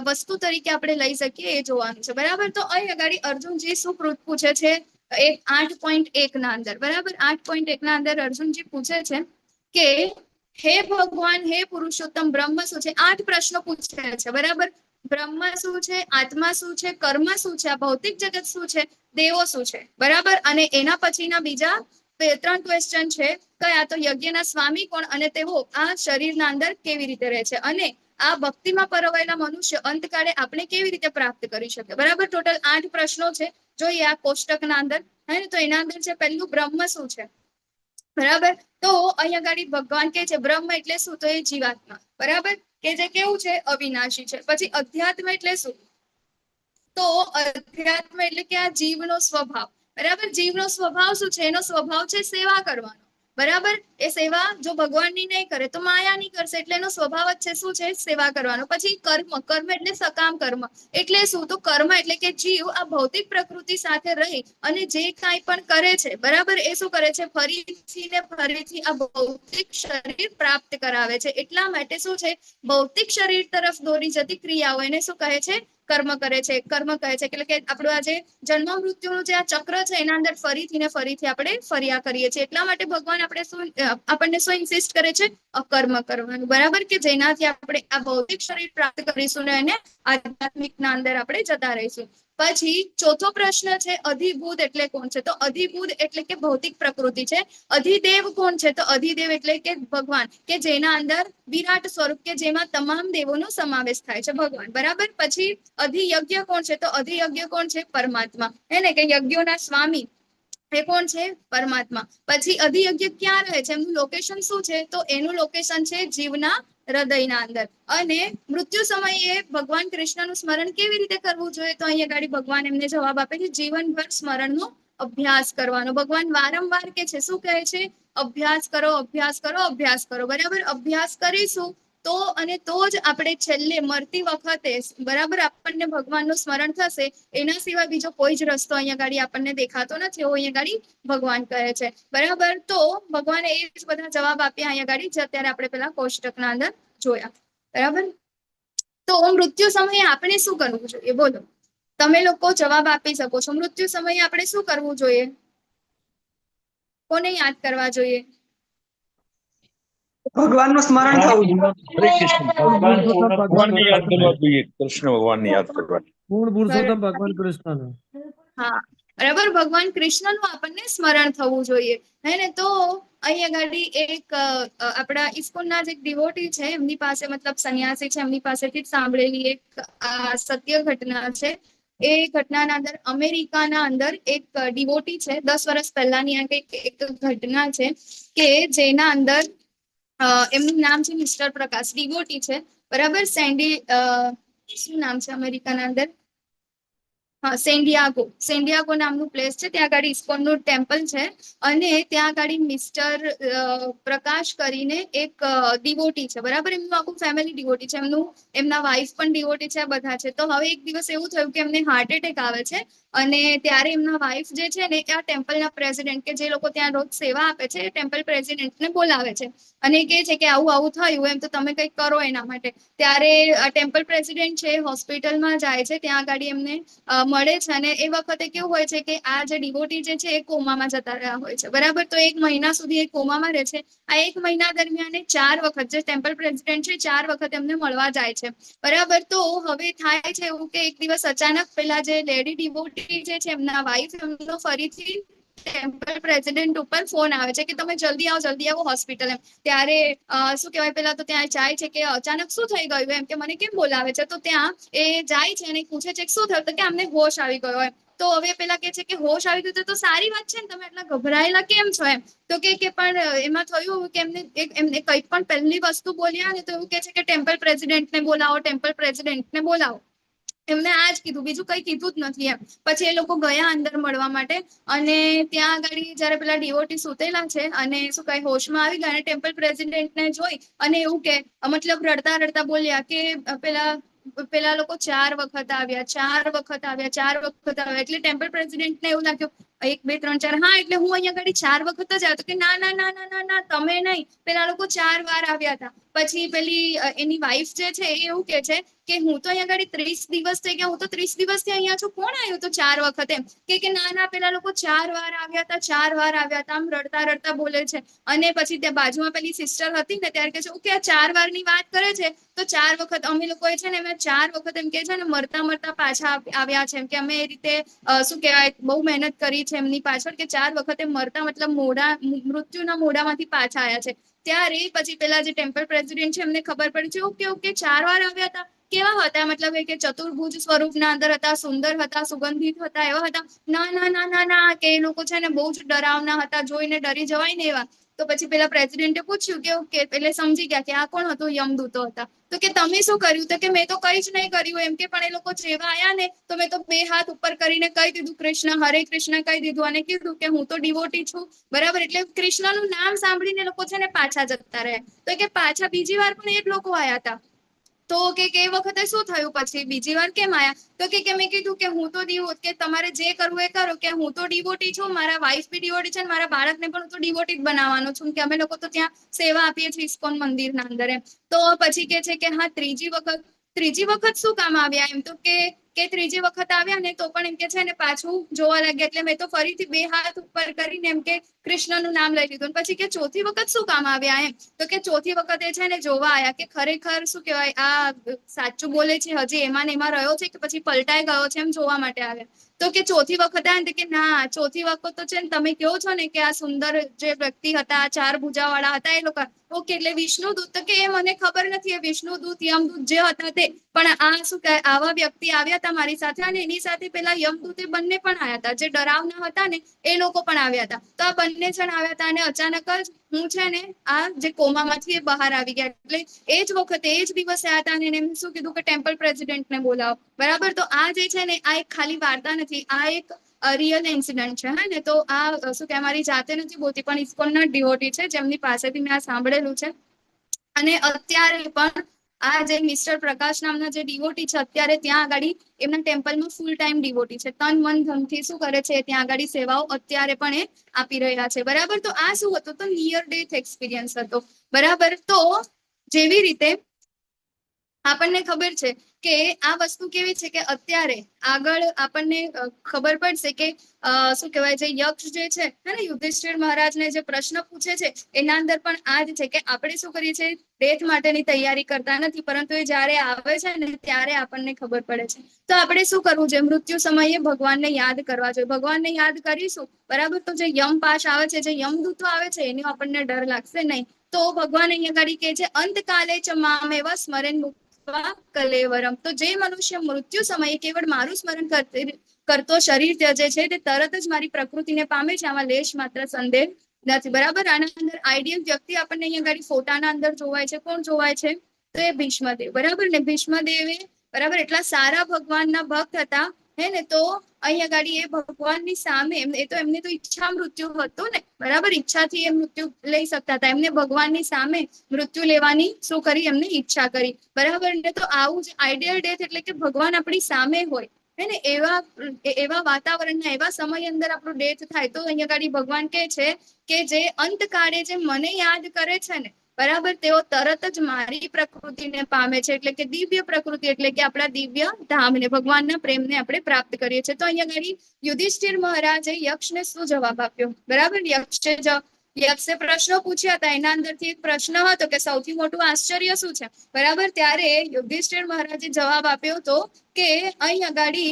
વસ્તુ તરીકે આપણે લઈ શકીએ એ જોવાનું છે, બરાબર. તો અહીં આગળ અર્જુનજી શું પૂછે છે? 8.1 ના અંદર, બરાબર, 8.1 ના અંદર અર્જુનજી પૂછે છે કે હે ભગવાન, હે પુરુષોત્તમ, બ્રહ્મ શું છે? 8 પ્રશ્નો પૂછે છે, બરાબર. બ્રહ્મ શું છે? આત્મા શું છે? કર્મ શું છે? આ ભૌતિક જગત શું છે? દેવો શું છે? બરાબર. અને એના પછીના બીજા 3 ક્વેશ્ચન છે, કયા? તો યજ્ઞના સ્વામી કોણ, અને તેઓ આ શરીરના અંદર કેવી રીતે રહે છે, અને આ ભક્તિમાં પરોવાયેલા મનુષ્ય અંતકાળે આપણે કેવી રીતે પ્રાપ્ત કરી શકીએ, બરાબર. ટોટલ 8 પ્રશ્નો છે. જોઈએ આ કોષ્ટકના અંદર, હે ને. તો એના અંદર છે પહેલું, બ્રહ્મ શું છે, બરાબર. તો અહીંયા ગાડી ભગવાન કે છે બ્રહ્મ એટલે શું? તો એ જીવાત્મા, બરાબર, કે જે કેવું છે? અવિનાશી છે. પછી અધ્યાત્મ એટલે શું? તો અધ્યાત્મ એટલે કે આ જીવનો સ્વભાવ, બરાબર. જીવનો સ્વભાવ શું છે? એનો સ્વભાવ છે સેવા કરવાનો, બરાબર. એ સેવા જો ભગવાનની નહીં કરે તો માયાની કરશે, એટલે એનો સ્વભાવ જ છે શું છે? સેવા કરવાનો. પછી કર્મ એટલે સકામ કર્મ, એટલે શું? તો કર્મ એટલે કે જીવ આ ભૌતિક પ્રકૃતિ સાથે રહી અને જે કાંઈ પણ કરે છે, બરાબર, એ શું કરે છે? ફરીથી આ ભૌતિક શરીર પ્રાપ્ત કરાવે છે. એટલા માટે શું છે? ભૌતિક શરીર તરફ દોરી જતી ક્રિયાઓ એને શું કહે છે? કર્મ કરે છે, કર્મ કહે છે એટલે કે આપણું આ જે જન્મ મૃત્યુનું જે આ ચક્ર છે એના અંદર ફરીથી ને ફરીથી આપણે ફર્યા કરીએ છીએ. એટલા માટે ભગવાન આપણને શું ઇન્સિસ્ટ કરે છે? અકર્મ કરવાનું, બરાબર, કે જેનાથી આપણે આ ભૌતિક શરીર પ્રાપ્ત કરીશું ને એને આધ્યાત્મિક ના અંદર આપણે જતા રહીશું. પછી ચોથો પ્રશ્ન છે અધિભૂત એટલે કોણ છે? તો અધિભૂત એટલે કે ભૌતિક પ્રકૃતિ છે. અધિદેવ કોણ છે? તો અધિદેવ એટલે કે ભગવાન, કે જેના અંદર વિરાટ સ્વરૂપ, કે જેમાં તમામ દેવોનો સમાવેશ થાય છે, ભગવાન, બરાબર. પછી અધિયજ્ઞ કોણ છે? તો અધિયજ્ઞ કોણ છે? પરમાત્મા, હે ને, કે યજ્ઞોના સ્વામી એ કોણ છે? પરમાત્મા. પછી અધિયજ્ઞ ક્યાં રહે છે? એમનું લોકેશન શું છે? તો એનું લોકેશન છે જીવના હૃદયના અંદર. અને મૃત્યુ સમયે ભગવાન કૃષ્ણનું સ્મરણ કેવી રીતે કરવું જોઈએ? તો અહીંયા ગાડી ભગવાન એમને જવાબ આપે છે જીવનભર સ્મરણનો અભ્યાસ કરવાનો. ભગવાન વારંવાર કે છે, શું કહે છે? અભ્યાસ કરો, અભ્યાસ કરો, અભ્યાસ કરો, બરાબર. અભ્યાસ કરીશું તો અને તો જ આપણે છેલ્લે મરતી વખતે બરાબર આપણને ભગવાનનું સ્મરણ થશે. એના સિવાય બીજો કોઈ જ રસ્તો અહીંયા ગાડી આપણને દેખાતો નથી, એવું અહીંયા ગાડી ભગવાન કહે છે, બરાબર. તો ભગવાને એ જ બધા જવાબ આપ્યા અહીંયા ગાડી, જે અત્યારે આપણે પેલા કોષ્ટકના અંદર જોયા, બરાબર. તો મૃત્યુ સમયે આપણે શું કરવું જોઈએ? બોલો, તમે લોકો જવાબ આપી શકો છો. મૃત્યુ સમયે આપણે શું કરવું જોઈએ? કોને યાદ કરવા જોઈએ? ભગવાનનું સ્મરણ થવું જોઈએ. હરે કૃષ્ણ. ભગવાન પૂર્ણ ભગવાનને યાદ કરવા જોઈએ, કૃષ્ણ ભગવાનને યાદ કરવા. પૂર્ણ પુરુષોત્તમ ભગવાન કૃષ્ણને. હા, બરાબર. ભગવાન કૃષ્ણનું આપણને સ્મરણ થવું જોઈએ, હે ને. તો અહીંયા ગાડી એક આપણા ઇસ્કોનના જે ડિવોટી છે એમની પાસે, મતલબ સંન્યાસી છે, એમની પાસેથી જ સાંભળેલી એક સત્ય ઘટના છે. એ ઘટનાના અંદર અમેરિકાના અંદર એક ડિવોટી છે, 10 વર્ષ પહેલાની આ એક ઘટના છે, કે જેના અંદર એમનું નામ છે મિસ્ટર પ્રકાશ, ડિવોટી છે, બરાબર. શું નામ છે અમેરિકાના અંદર? હા, સેન્ડિયાગો નામનું પ્લેસ છે. ત્યાં આગળ ઇસ્કોનનું ટેમ્પલ છે. અને ત્યાં આગળ મિસ્ટર પ્રકાશ કરીને એક ડિવોટી છે, બરાબર. એમનું આખું ફેમિલી ડિવોટી છે, એમના વાઇફ પણ ડિવોટી છે, બધા છે. તો હવે એક દિવસ એવું થયું કે એમને હાર્ટ એટેક આવે છે. અને ત્યારે એમના વાઇફ જે છે ને, આ ટેમ્પલના પ્રેસિડેન્ટ, કે જે લોકો ત્યાં રોજ સેવા આપે છે, એ ટેમ્પલ પ્રેસિડેન્ટને બોલાવે છે અને કહે છે કે આવું આવું થયું, એમ તો તમે કંઈક કરો એના માટે. ત્યારે ટેમ્પલ પ્રેસિડેન્ટ છે હોસ્પિટલમાં જાય છે, ત્યાં આગળ એમને મળે છે. અને એ વખતે કેવું હોય છે કે આ જે ડિવોટી જે છે એ કોમામાં જતા રહ્યા હોય છે, બરાબર. તો 1 મહિના સુધી એ કોમામાં રહે છે. આ 1 મહિના દરમિયાન 4 વખત, જે ટેમ્પલ પ્રેસિડેન્ટ છે, 4 વખત એમને મળવા જાય છે, બરાબર. તો હવે થાય છે એવું કે એક દિવસ અચાનક પેલા જે લેડી ડિવોટી જે છે એમના વાઇફ, એમનો ફરીથી ટેમ્પલ પ્રેસિડેન્ટ ઉપર ફોન આવે છે કે તમે જલ્દી આવો હોસ્પિટલ, એમ. ત્યારે શું કહેવાય, પેલા તો ત્યાં જાય છે કે અચાનક શું થઈ ગયું, એમ, કે મને કેમ બોલાવે છે. તો ત્યાં એ જાય છે અને પૂછે છે કે શું થયું, તો કે અમને હોશ આવી ગયો, એમ. તો હવે પેલા કે છે કે હોશ આવી ગયું તો સારી વાત છે ને, તમે એટલા ગભરાયેલા કેમ છો, એમ. તો કે પણ એમાં થયું કે એમને કંઈ પણ પહેલી વસ્તુ બોલ્યા ને, તો એવું કે છે કે ટેમ્પલ પ્રેસિડેન્ટને બોલાવો, ટેમ્પલ પ્રેસિડેન્ટને બોલાવો. એમને આ જ કીધું, બીજું કઈ કીધું જ નથી, એમ. પછી એ લોકો ગયા અંદર મળવા માટે. અને ત્યાં આગળ જયારે પેલા ડિવોટી સુતેલા છે અને શું કહે હોશમાં આવી ગયા, અને ટેમ્પલ પ્રેસિડેન્ટને જોઈ અને એવું કે, મતલબ રડતા રડતા બોલ્યા કે પેલા લોકો 4 વખત આવ્યા, 4 વખત આવ્યા, 4 વખત આવ્યા. એટલે ટેમ્પલ પ્રેસિડેન્ટને એવું લાગ્યું 1 2 3 4, હા, એટલે હું અહીંયા આગળ 4 વખત જ આવ્યો. તો કે ના ના ના ના ના ના, તમે નહીં, પેલા લોકો 4 વાર આવ્યા હતા. પછી પેલી એની વાઇફ જે છે એ એવું કે છે કે હું તો અહીંયા આગળ 30 દિવસ થઈ ગયા, હું તો 30 દિવસથી અહીંયા છું, કોણ આવ્યું તો 4 વખત, એમ. કે ના ના, પેલા લોકો 4 વાર આવ્યા હતા, 4 વાર આવ્યા હતા, આમ રડતા રડતા બોલે છે. અને પછી ત્યાં બાજુમાં પેલી સિસ્ટર હતી ને, ત્યારે કે છે ઓકે, આ 4 વારની વાત કરે છે, તો 4 વખત અમે લોકોએ છે ને, એમાં 4 વખત એમ કે છે ને મરતા મરતા પાછા આવ્યા છે, એમ કે અમે એ રીતે શું કહેવાય, બહુ મહેનત કરી છે એમની પાછળ, કે 4 વખતે મરતા, મતલબ મૃત્યુના મોઢામાંથી પાછા આવ્યા છે. ત્યારે પછી પેલા જે ટેમ્પલ પ્રેસિડેન્ટ છે એમને ખબર પડી છે, ઓકે 4 વાર આવ્યા હતા. કેવા હતા, મતલબ કે ચતુર્ભુજ સ્વરૂપના અંદર હતા, સુંદર હતા, સુગંધિત હતા, એવા હતા? ના ના ના ના ના, કે એ લોકો છે ને બહુ જ ડરાવના હતા, જોઈને ડરી જવાય ને એવા. તો પછી પેલા પ્રેસિડેન્ટે પૂછ્યું કે ઓકે, એટલે સમજી ગયા કે આ કોણ હતું, યમદૂતો હતા. તો કે તમે શું કર્યું? તો કે મેં તો કંઈ જ નહીં કર્યું, એમ. કે પણ એ લોકો જેવા આયા ને, તો મેં તો 2 હાથ ઉપર કરીને કહી દીધું, કૃષ્ણ હરે કૃષ્ણ કહી દીધું, અને કીધું કે હું તો ડિવોટી છું, બરાબર. એટલે કૃષ્ણનું નામ સાંભળીને લોકો છે ને પાછા જતા રહ્યા. તો કે પાછા બીજી વાર પણ એ જ લોકો આયા હતા. તો કે એ વખતે શું થયું, પછી બીજી વાર કેમ આયા? તો કે મેં કીધું કે હું તો કે તમારે જે કરવું એ કરો, કે હું તો ડિવોટી છું, મારા વાઇફ બી ડિવોટી છે, અને મારા બાળકને પણ હું તો ડિવોટી જ બનાવવાનો છું, કે અમે લોકો તો ત્યાં સેવા આપીએ છીએ ઇસ્કોન મંદિરના અંદર, એમ. તો પછી કે છે કે હા, ત્રીજી વખત શું કામ આવ્યા, એમ. તો કે કે ત્રીજી વખત આવ્યા ને તો પણ એમ કે છે ને પાછું જોવા લાગ્યા, એટલે મેં તો ફરીથી 2 હાથ ઉપર કરીને એમ કે કૃષ્ણનું નામ લઈ લીધું. પછી કે ચોથી વખત શું કામ આવ્યા એમ, તો કે ચોથી વખતે છે ને જોવા આયા કે ખરેખર શું કહેવાય આ સાચું બોલે છે, હજી એમાં ને એમાં રહ્યો છે કે પછી પલટાઈ ગયો છે, એમ જોવા માટે આવ્યા. તો કે ચોથી વખત આવ્યા ને કે ના, ચોથી વખત તો છે ને તમે કહો છો ને કે આ સુંદર જે વ્યક્તિ હતા, 4 ભુજાવાળા હતા, એ લોકો. ઓકે, એટલે વિષ્ણુદૂત. તો કે એ મને ખબર નથી, એ વિષ્ણુદૂત યમદૂત જે હતા તે, પણ આ શું કહે આવા વ્યક્તિ આવ્યા હતા મારી સાથે, અને એની સાથે પેલા યમદૂત એ બંને પણ આવ્યા હતા, જે ડરાવના હતા ને એ લોકો પણ આવ્યા હતા. તો આ બંને જણ આવ્યા હતા અને અચાનક જ હું છે ને આ જે કોમામાંથી એ બહાર આવી ગયા. એટલે એ જ વખતે એ જ દિવસે આવ્યા હતા અને એને શું કીધું કે ટેમ્પલ પ્રેસિડેન્ટને બોલાવો. બરાબર, તો આ જે છે ને આ એક ખાલી વાર્તા નથી, આ એક રિયલ ઇન્સિડન્ટ છે. હા ને, તો આ શું કે મારી જાતે નથી બોલતી, પણ ઇસ્કોનના ડિવોટી છે જેમની પાસેથી મેં આ સાંભળેલું છે. અને અત્યારે પણ આ જે મિસ્ટર પ્રકાશ નામના જે ડિવોટી છે, અત્યારે ત્યાં આગળ એમના ટેમ્પલમાં ફૂલ ટાઈમ ડિવોટી છે, તન મન ધનથી શું કરે છે ત્યાં આગળ સેવાઓ અત્યારે પણ એ આપી રહ્યા છે. બરાબર, તો આ શું હતું, તો નિયર ડેથ એક્સપિરિયન્સ હતો. બરાબર, તો જેવી રીતે આપણને ખબર છે કે આ વસ્તુ કેવી છે કે અત્યારે આગળ આપણને ખબર પડશે કે શું કહેવાય, જે યક્ષ જે છે ને યુધિષ્ઠિર મહારાજને જે પ્રશ્ન પૂછે છે એના અંદર પણ આ જ છે કે આપણે શું કરીએ છીએ, ડેથ માટેની તૈયારી કરતા નથી, પરંતુ એ જ્યારે આવે છે ને ત્યારે આપણને ખબર પડે છે. તો આપણે શું કરવું જોઈએ, મૃત્યુ સમયે ભગવાનને યાદ કરવા જોઈએ. ભગવાનને યાદ કરીશું, બરાબર, તો જે યમપાશ આવે છે, જે યમદૂતો આવે છે એનો આપણને ડર લાગશે નહીં. તો ભગવાન અહીંયા આગળ કહે છે અંતકાલે ચ મામેવ સ્મરેન કલેવરમ. તો જે મનુષ્ય મૃત્યુ સમયે કેવળ મારું સ્મરણ કરતો શરીર ત્યજે છે તે તરત જ મારી પ્રકૃતિને પામે છે, આમાં લેશ માત્ર સંદેહ નથી. બરાબર, આના અંદર આઈડિયલ વ્યક્તિ આપણને અહીંયા આગળ ફોટાના અંદર જોવાય છે. કોણ જોવાય છે, તો એ ભીષ્મદેવ. બરાબર ને, ભીષ્મદેવે બરાબર એટલા સારા ભગવાનના ભક્ત હતા હે ને, તો અહીંયા આગળ એ ભગવાનની સામે એ તો એમની તો ઈચ્છા મૃત્યુ હતું ને, બરાબર, ઈચ્છાથી એ મૃત્યુ લઈ શકતા હતા. એમને ભગવાનની સામે મૃત્યુ લેવાની શું કરી, એમને ઈચ્છા કરી. બરાબર ને, તો આવું જ આઈડિયલ ડેથ એટલે કે ભગવાન આપણી સામે હોય હે ને, એવા વાતાવરણના એવા સમય અંદર આપણું ડેથ થાય. તો અહીંયા આગળ ભગવાન કહે છે કે જે અંતકાળે જે મને યાદ કરે છે ને, બરાબર, તેઓ તરત જ મારી પ્રકૃતિને પામે છે, એટલે કે દિવ્ય પ્રકૃતિ, એટલે કે આપણા દિવ્ય ધામને, ભગવાનના પ્રેમને આપણે પ્રાપ્ત કરીએ છીએ. તો અહીંયા આગળ યુધિષ્ઠિર મહારાજે યક્ષને શું જવાબ આપ્યો, બરાબર, યક્ષે પ્રશ્નો પૂછ્યા હતા, એના અંદરથી એક પ્રશ્ન હતો કે સૌથી મોટું આશ્ચર્ય શું છે. બરાબર, ત્યારે યુધિષ્ઠિર મહારાજે જવાબ આપ્યો હતો કે અહીં આગળ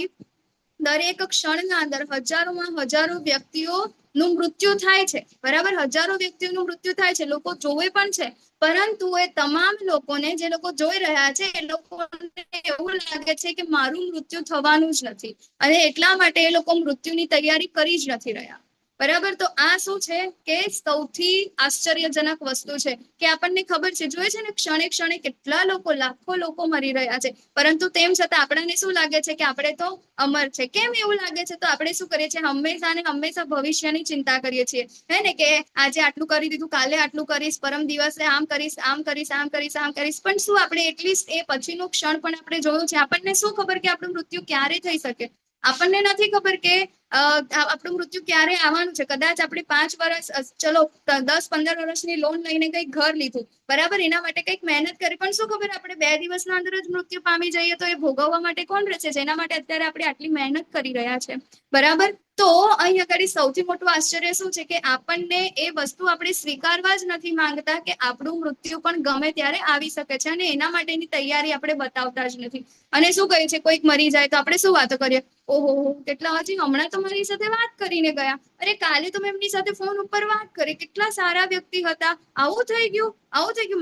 દરેક ક્ષણના અંદર હજારોમાં હજારો વ્યક્તિઓનું મૃત્યુ થાય છે. બરાબર, હજારો વ્યક્તિઓનું મૃત્યુ થાય છે, લોકો જોવે પણ છે, પરંતુ એ તમામ લોકોને, જે લોકો જોઈ રહ્યા છે એ લોકોને એવું લાગે છે કે મારું મૃત્યુ થવાનું જ નથી, અને એટલા માટે એ લોકો મૃત્યુની તૈયારી કરી જ નથી રહ્યા. બરાબર, તો આ શું છે કે સૌથી આશ્ચર્યજનક વસ્તુ છે કે આપણને ખબર છે, જોઈએ છે ને ક્ષણે ક્ષણે કેટલા લોકો, લાખો લોકો મરી રહ્યા છે, પરંતુ તેમ છતાં આપણને શું લાગે છે કે આપણે તો અમર છે. કેમ એવું લાગે છે, તો આપણે શું કરીએ છીએ, હંમેશા ને હંમેશા ભવિષ્યની ચિંતા કરીએ છીએ હે ને, કે આજે આટલું કરી દીધું, કાલે આટલું કરીશ, પરમ દિવસે આમ કરીશ, આમ કરીશ, આમ કરીશ, આમ કરીશ. પણ શું આપણે એટલીસ્ટ એ પછીનું ક્ષણ પણ આપણે જોયું છે? આપણને શું ખબર કે આપણું મૃત્યુ ક્યારે થઈ શકે? આપણને નથી ખબર કે આપણું મૃત્યુ ક્યારે આવવાનું છે. કદાચ આપણે 5 વર્ષ, ચલો 10-15 વર્ષની લોન લઈને કંઈક ઘર લીધું, બરાબર, એના માટે કંઈક મહેનત કરી, પણ શું ખબર આપણે 2 દિવસના અંદર જ મૃત્યુ પામી જઈએ, તો એ ભોગવવા માટે કોણ રહેશે, જેના માટે અત્યારે આપણે આટલી મહેનત કરી રહ્યા છે. બરાબર, તો અહીં આગળ સૌથી મોટું આશ્ચર્ય શું છે કે આપણને એ વસ્તુ આપણે સ્વીકારવા જ નથી માંગતા કે આપણું મૃત્યુ પણ ગમે ત્યારે આવી શકે છે, અને એના માટેની તૈયારી આપણે બતાવતા જ નથી. અને શું કહે છે, કોઈક મરી જાય તો આપણે શું વાતો કરીએ, ઓહો કેટલા, હજી હમણાં તો મારી સાથે વાત કરીને ગયા, અરે કાલે તો મેં એમની સાથે ફોન ઉપર વાત કરી, કેટલા સારા વ્યક્તિ હતા, આવું થઈ ગયું,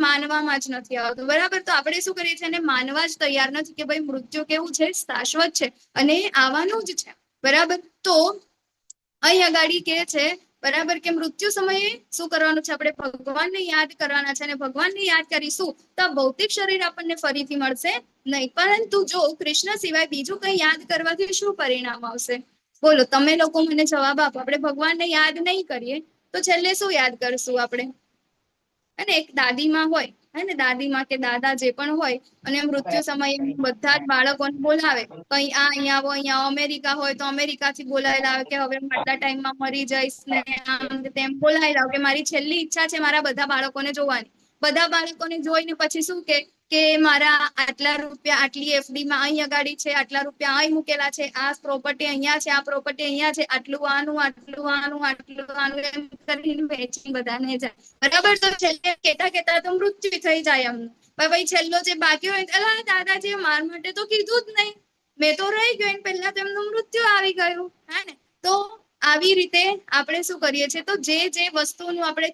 માનવામાં જ નથી આવતું. બરાબર, તો આપણે શું કરીએ છીએ, એને માનવા જ તૈયાર નથી કે ભાઈ મૃત્યુ કેવું છે, શાશ્વત છે અને આવવાનું જ છે. બરાબર, તો અહીં આગળ કે છે, બરાબર, કે મૃત્યુ સમયે શું કરવાનું છે, આપણે ભગવાનને યાદ કરવાના છે, અને ભગવાનને યાદ કરીશું તો આ ભૌતિક શરીર આપણને ફરીથી મળશે નહીં, પરંતુ જો કૃષ્ણ સિવાય બીજું કંઈ યાદ કરવાથી શું પરિણામ આવશે, બોલો તમે લોકો મને જવાબ આપો. આપણે ભગવાનને યાદ નહીં કરીએ તો છેલ્લે શું યાદ કરશું આપણે? અને એક દાદીમાં હોય હે ને, દાદીમાં કે દાદા જે પણ હોય, અને મૃત્યુ સમયે બધા જ બાળકોને બોલાવે, કઈ અહીંયા આવો, અહીંયા અમેરિકા હોય તો અમેરિકાથી બોલાયેલા આવે કે હવે હું આટલા ટાઈમમાં મરી જઈશ ને આમ તેમ બોલાયેલા કે મારી છેલ્લી ઈચ્છા છે મારા બધા બાળકોને જોવાની. બધા બાળકોને જોઈને પછી શું કે કે મારા આટલા રૂપિયા આટલી એફડી માં અહીં અગાડી છે, આટલા રૂપિયા અહીં મૂકેલા છે, આ પ્રોપર્ટી અહીંયા છે, આ પ્રોપર્ટી અહીંયા છે, આટલું આનું આટલું આનું આટલું આનું એમ કરીને વેચી બધાને જાય. બરાબર. તો છેલ્લે કેતા તો મૃત્યુ થઈ જાય એમનું. પણ ભાઈ છેલ્લો જે બાકી હોય, અલા દાદાજી માર માટે તો કીધું જ નહીં, મેં તો રહી ગયો, પહેલા તો એમનું મૃત્યુ આવી ગયું. હે ને? તો આવી રીતે આપણે શું કરીએ છીએ, તો જે વસ્તુનું આપણે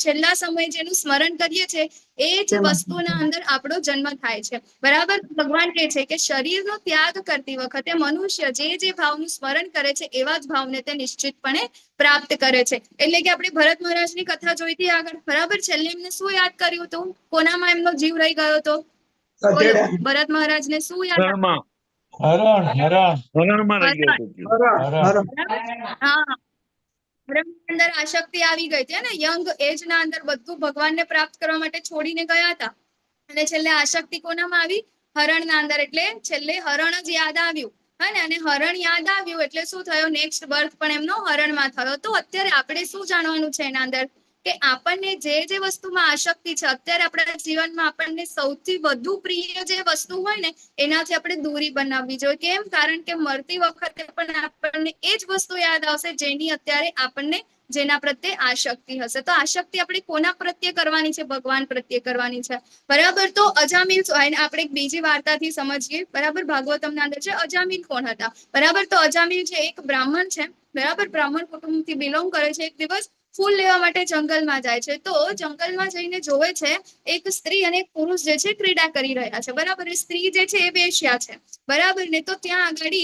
છેલ્લા સમયે જેનું સ્મરણ કરીએ છીએ એ જ વસ્તુના અંદર આપણો જન્મ થાય છે. બરાબર. ભગવાન કહે છે કે શરીરનો ત્યાગ કરતી વખતે મનુષ્ય જે ભાવનું સ્મરણ કરે છે એવા જ ભાવને તે નિશ્ચિતપણે પ્રાપ્ત કરે છે. એટલે કે આપણે ભરત મહારાજની કથા જોઈ હતી આગળ. બરાબર. છેલ્લે એમને શું યાદ કર્યું હતું? કોનામાં એમનો જીવ રહી ગયો હતો? ભરત મહારાજને શું યાદ? હરણમાં રહી ગયો હતો. હા, અંદર આશક્તિ આવી ગઈ હતી ને, યંગ એજ ના અંદર બધું ભગવાનને પ્રાપ્ત કરવા માટે છોડીને ગયા હતા, અને છેલ્લે આશક્તિ કોનામાં આવી? હરણ ના અંદર. એટલે છેલ્લે હરણ જ યાદ આવ્યું. હા ને? અને હરણ યાદ આવ્યું એટલે શું થયો? નેક્સ્ટ બર્થ પણ એમનો હરણમાં થયો. તો અત્યારે આપણે શું જાણવાનું છે એના અંદર? કે આપણને જે વસ્તુમાં આશક્તિ છે અત્યારે આપણા જીવનમાં, આપણને સૌથી વધુ પ્રિય જે વસ્તુ હોય ને એનાથી આપણે દૂરી બનાવવી જોઈએ. કેમ? કારણ કે મરતી વખતે પણ આપણને એ જ વસ્તુ યાદ આવશે જેની અત્યારે આપણને જેના પ્રત્યે આશક્તિ હશે. તો આશક્તિ આપણે કોના પ્રત્યે કરવાની છે? ભગવાન પ્રત્યે કરવાની છે. બરાબર. તો અજામિલ આપણે એક બીજી વાર્તાથી સમજીએ. બરાબર. ભાગવતમના અંદર છે અજામિલ કોણ હતા. બરાબર. તો અજામિલ છે એક બ્રાહ્મણ છે. બરાબર. બ્રાહ્મણ કુટુંબથી બિલોંગ કરે છે. એક દિવસ ફૂલ લેવા માટે જંગલમાં જાય છે. તો જંગલમાં જઈને જોવે છે એક સ્ત્રી અને એક પુરુષ જે છે ક્રીડા કરી રહ્યા છે. બરાબર. સ્ત્રી જે છે એ વેશ્યા છે. બરાબર ને? તો ત્યાં આગળ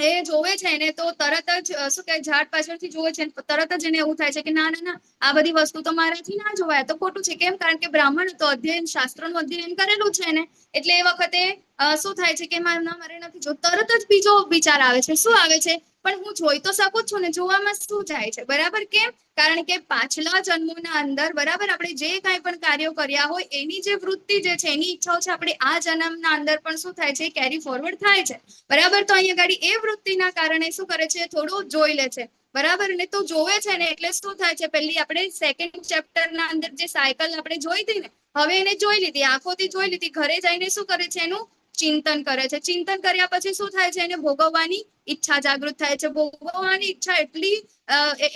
એ જોવે છે ને તો તરત જ શું કહે, ઝાડ પાછળથી જોવે છે, તરત જ એને એવું થાય છે કે ના ના ના, આ બધી વસ્તુ તો મારાથી ના જોવાય, તો ખોટું છે. કેમ? કારણ કે બ્રાહ્મણ તો અધ્યયન શાસ્ત્રનું અધ્યયન કરેલું છે ને, એટલે એ વખતે શું થાય છે કે મારે નથી જો. તરત જ બીજો વિચાર આવે છે. શું આવે છે? પણ હું જોઈ તો શકું છું ને, જોવામાં શું જાય છે? બરાબર. કેમ? કારણ કે પાછલા જન્મોના અંદર બરાબર આપણે જે કાંઈ પણ કાર્યો કર્યા હોય એની જે વૃત્તિ જે છે, એની ઈચ્છાઓ છે, આપણે આ જન્મના અંદર પણ શું થાય છે? કેરી ફોરવર્ડ થાય છે. બરાબર. તો અહીંયા ગાડી એ વૃત્તિના કારણે શું કરે છે? થોડું જોઈ લે છે. બરાબર ને? તો જોવે છે ને એટલે શું થાય છે? પહેલી આપણે સેકન્ડ ચેપ્ટરના અંદર જે સાયકલ આપણે જોઈ હતી ને, હવે એને જોઈ લીધી, આંખોથી જોઈ લીધી. ઘરે જઈને શું કરે છે? એનું ચિંતન કરે છે. ચિંતન કર્યા પછી શું થાય છે? એને ભોગવવાની ઈચ્છા જાગૃત થાય છે. ભોગવવાની ઈચ્છા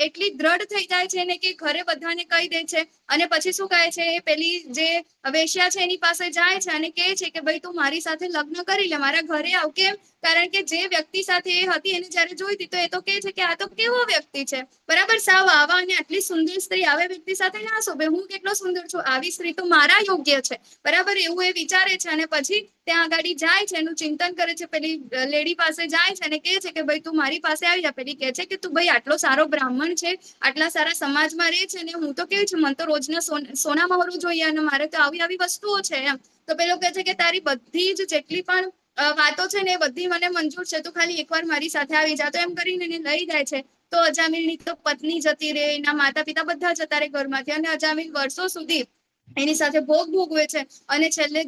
એટલી દ્રઢ થઈ જાય છે ને કે ઘરે બધાને કહી દે છે. અને પછી શું કહે છે? એ પેલી જે વેશ્યા છે એની પાસે જાય છે અને કહે છે કે ભાઈ તું મારી સાથે લગ્ન કરી લે, મારા ઘરે આવ. કેમ? કારણ કે જે વ્યક્તિ સાથે એ હતી એને જયારે જોઈ હતી તો એ તો કહે છે કે આ તો કેવો વ્યક્તિ છે. બરાબર. સાવ આવા અને આટલી સુંદર સ્ત્રી આવે વ્યક્તિ સાથે ના શોભે. હું કેટલો સુંદર છું, આવી સ્ત્રી તો મારા યોગ્ય છે. બરાબર. એવું એ વિચારે છે અને પછી ત્યાં આગળ જાય છે, એનું ચિંતન કરે છે. પેલી લેડી પાસે જાય છે અને કહે છે કે ભાઈ તું મારી પાસે આવી જા. પેલી કહે છે કે તું ભાઈ આટલો સારો બ્રાહ્મણ છે, આટલા સારા સમાજમાં રહે છે ને હું તો કેવું છું, મને તો રોજના સોના મહોરું જોઈએ અને મારે તો આવી વસ્તુઓ છે એમ. તો પેલો કહે છે કે તારી બધી જ જેટલી પણ વાતો છે ને એ બધી મને મંજૂર છે, તું ખાલી એકવાર મારી સાથે આવી જા. તો એમ કરીને એને લઈ જાય છે. તો અજામિલની તો પત્ની જતી રહે, એના માતા પિતા બધા જતા રહે ઘરમાંથી, અને અજામિલ વર્ષો સુધી એની સાથે ભોગવે છે. અને છેલ્લે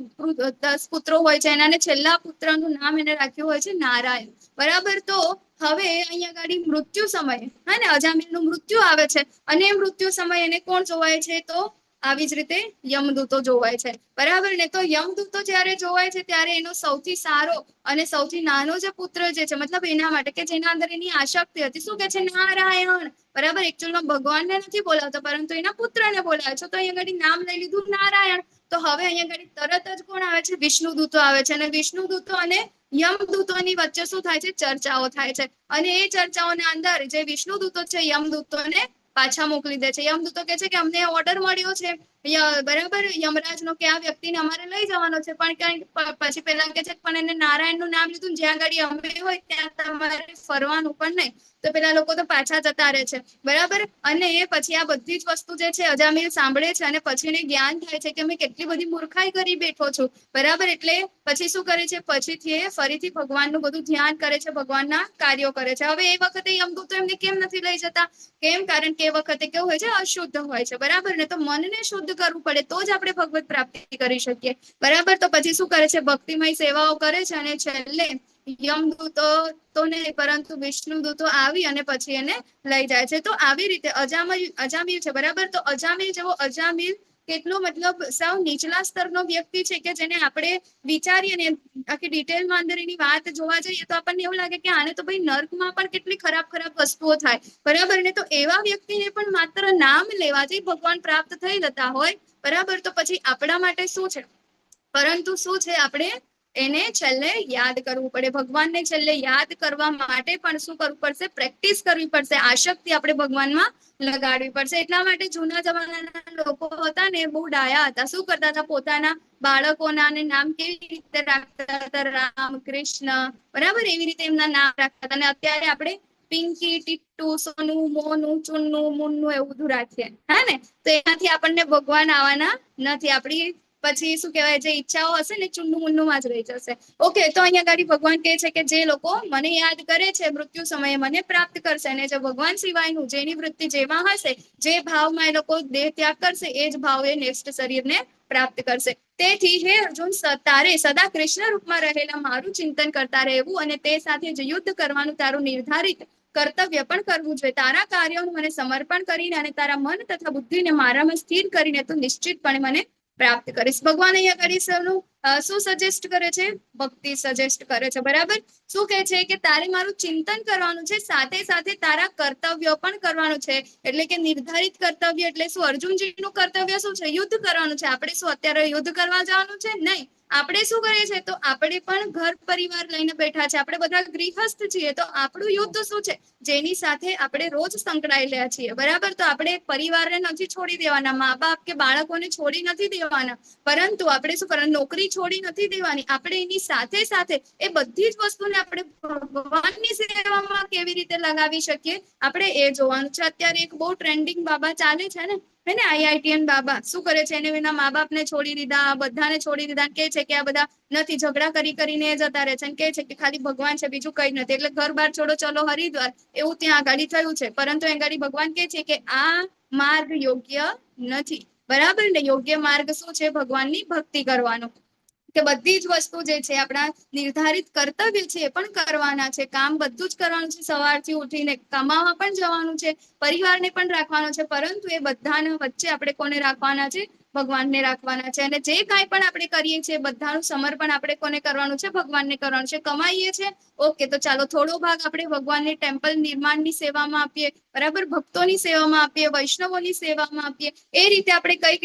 10 પુત્રો હોય છે એના, અને છેલ્લા પુત્રનું નામ એને રાખ્યું હોય છે નારાયણ. બરાબર. તો હવે અહીંયા ગાડી મૃત્યુ સમયે હા ને અજામિલનું મૃત્યુ આવે છે, અને મૃત્યુ સમયે એને કોણ જોવાય છે? તો આવી જ રીતે યમદૂતો જોવાય છે. બરાબર ને? તો યમદૂતો જયારે જોવાય છે ત્યારે એનો સૌથી સારો અને સૌથી નાનો જે પુત્ર જે છે, મતલબ એના માટે કે જેના અંદર એની આશક્તિ હતી, શું કે છે? નારાયણ. બરાબર. એકચ્યુઅલમાં ભગવાનને નથી બોલાવતો પરંતુ એના પુત્રને બોલાવે છે. તો અહીંયા આગળ નામ લઈ લીધું નારાયણ. તો હવે અહીંયા આગળ તરત જ કોણ આવે છે? વિષ્ણુદૂતો આવે છે. અને વિષ્ણુદૂતો અને યમદૂતોની વચ્ચે શું થાય છે? ચર્ચાઓ થાય છે. અને એ ચર્ચાઓના અંદર જે વિષ્ણુદૂતો છે યમદૂતોને પાછા મોકલી દે છે. યમદૂતો કહે છે કે અમને ઓર્ડર મળ્યો છે બરાબર યમરાજનો કે આ વ્યક્તિને અમારે લઈ જવાનો છે, પણ પછી પેલા કે છે પણ એને નારાયણનું નામ લીધું, જ્યાં ગાડી અમે હોય ત્યાં તમારે ફરવાનું પણ નહીં. તો પેલા લોકો તો પાછા જતા રહે છે. બરાબર. અને પછી આ બધી જ વસ્તુ જે છે અજામિલ સાંભળે છે અને પછી એને જ્ઞાન થાય છે કે મેં કેટલી બધી મૂર્ખાઈ કરી બેઠો છું. બરાબર. એટલે પછી શું કરે છે? પછીથી એ ફરીથી ભગવાનનું બધું ધ્યાન કરે છે, ભગવાનના કાર્યો કરે છે. હવે એ વખતે યમદૂતો એમને કેમ નથી લઈ જતા? કેમ? કારણ કે એ વખતે કેવું હોય છે? અશુદ્ધ હોય છે. બરાબર ને? તો મનને શુદ્ધ કરવું પડે તો જ આપણે ભગવત પ્રાપ્તિ કરી શકીએ. બરાબર. તો પછી શું કરે છે? ભક્તિમય સેવાઓ કરે છે અને છેલ્લે યમદૂતો તો નહીં પરંતુ વિષ્ણુદૂતો આવી અને પછી એને લઈ જાય છે. તો આવી રીતે અજામિલ છે. બરાબર. તો અજામિલ જેવો અજામિલ કેટલો મતલબ સાવ નીચલા સ્તરનો વ્યક્તિ છે કે જેને આપણે વિચારીએ ને આખી ડિટેલમાં અંદર એની વાત જોવા જઈએ તો આપણને એવું લાગે કે આને તો ભાઈ નર્કમાં પણ કેટલી ખરાબ ખરાબ વસ્તુઓ થાય, બરાબર ને? તો એવા વ્યક્તિને પણ માત્ર નામ લેવાથી ભગવાન પ્રાપ્ત થઈ જતા હોય, બરાબર? તો પછી આપણા માટે શું છે? પરંતુ શું છે, આપણે એને છેલ્લે યાદ કરવું પડે. ભગવાનને છેલ્લે યાદ કરવા માટે પણ શું કરવું પડશે? પ્રેક્ટિસ કરવી પડશે. આસક્તિ આપણે ભગવાનમાં લગાડવી પડશે. એટલા માટે જૂના જમાનાના લોકો હતા ને બહુ ડાયા હતા. શું કરતા હતા? પોતાના બાળકોના નામ કેવી રીતે રાખતા હતા? રામ, કૃષ્ણ, બરાબર? એવી રીતે એમના નામ રાખતા હતા. અને અત્યારે આપણે પિંકી, ટીટ્ટુ, સોનું, મોનું, ચુન્નું, મુન્નું એવું બધું રાખીએ, હા ને? તો એનાથી આપણને ભગવાન આવવાના નથી. આપણી પછી શું કહેવાય, જે ઈચ્છાઓ હશે ને ચુન્નું મુન્નુંમાં જ રહી જશે. ઓકે, તો અહીંયા ગાડી ભગવાન કહે છે કે જે લોકો મને યાદ કરે છે મૃત્યુ સમયે મને પ્રાપ્ત કરશે. અને જે ભગવાન સિવાયનું જેની વૃત્તિ જેમાં હશે, જે ભાવમાં એ લોકો દેહ ત્યાગ કરશે, એ જ ભાવ એ નેક્સ્ટ શરીરને પ્રાપ્ત કરશે. તેથી હે અર્જુન, તારે સદા કૃષ્ણ રૂપમાં રહેલા મારું ચિંતન કરતા રહેવું અને તે સાથે જ યુદ્ધ કરવાનું તારું નિર્ધારિત કર્તવ્ય પણ કરવું જોઈએ. તારા કાર્યોનું મને સમર્પણ કરીને અને તારા મન તથા બુદ્ધિને મારામાં સ્થિર કરીને તું નિશ્ચિતપણે મને પ્રાપ્ત કરીશ. ભગવાન અહીંયા કરી સૌનું શું સજેસ્ટ કરે છે? ભક્તિ સજેસ્ટ કરે છે, બરાબર? શું કહે છે કે તારે મારું ચિંતન કરવાનું છે, સાથે સાથે તારા કર્તવ્યો પણ કરવાનું છે. એટલે કે નિર્ધારિત કર્તવ્ય એટલે શું? અર્જુનજીનું કર્તવ્ય શું છે? યુદ્ધ કરવાનું છે. આપણે શું અત્યારે યુદ્ધ કરવા જવાનું છે? નહીં. આપણે શું કરીએ છીએ? તો આપણે પણ ઘર પરિવાર લઈને બેઠા છે. આપણે બધા ગૃહસ્થ છીએ. તો આપણું યુદ્ધ શું છે? જેની સાથે આપણે રોજ સંકળાયેલા છીએ, બરાબર? તો આપણે પરિવારને નથી છોડી દેવાના, મા બાપ કે બાળકોને છોડી નથી દેવાના, પરંતુ આપણે શું કરવાનું? નોકરી છોડી નથી દેવાની. આપણે એની સાથે સાથે એ બધી જ વસ્તુને આપણે ભગવાનની સેવામાં કેવી રીતે લગાવી શકીએ, આપણે એ જોવાનું છે. અત્યારે એક બહુ ટ્રેન્ડિંગ બાબા ચાલે છે ને, હે ને? IITN બાબા શું કરે છે? એને એના મા બાપને છોડી દીધા, બધાને છોડી દીધા. કે છે કે આ બધા નથી, ઝઘડા કરી કરીને જતા રહે છે. અને કે છે કે ખાલી ભગવાન છે, બીજું કઈ નથી. એટલે ઘર બાર છોડો, ચલો હરિદ્વાર, એવું ત્યાં આગાડી થયું છે. પરંતુ એ ગાડી ભગવાન કે છે કે આ માર્ગ યોગ્ય નથી, બરાબર ને? યોગ્ય માર્ગ શું છે? ભગવાનની ભક્તિ કરવાનો. કે બધી જ વસ્તુ જે છે, આપણા નિર્ધારિત કર્તવ્ય છે, એ પણ કરવાના છે. કામ બધું જ કરવાનું છે. સવારથી ઉઠીને કમાવા પણ જવાનું છે, પરિવારને પણ રાખવાનો છે. પરંતુ એ બધાના વચ્ચે આપણે કોને રાખવાના છે? ભગવાનને રાખવાના છે. અને જે કાંઈ પણ આપણે કરીએ છીએ બધાનું સમર્પણ આપણે કોને કરવાનું છે? ભગવાનને કરવાનું છે. કમાઈએ છીએ, ઓકે, તો ચાલો થોડો ભાગ આપણે ભગવાનની ટેમ્પલ નિર્માણની સેવામાં આપીએ, બરાબર? ભક્તોની સેવામાં આપીએ, વૈષ્ણવોની સેવામાં આપીએ. એ રીતે આપણે કંઈક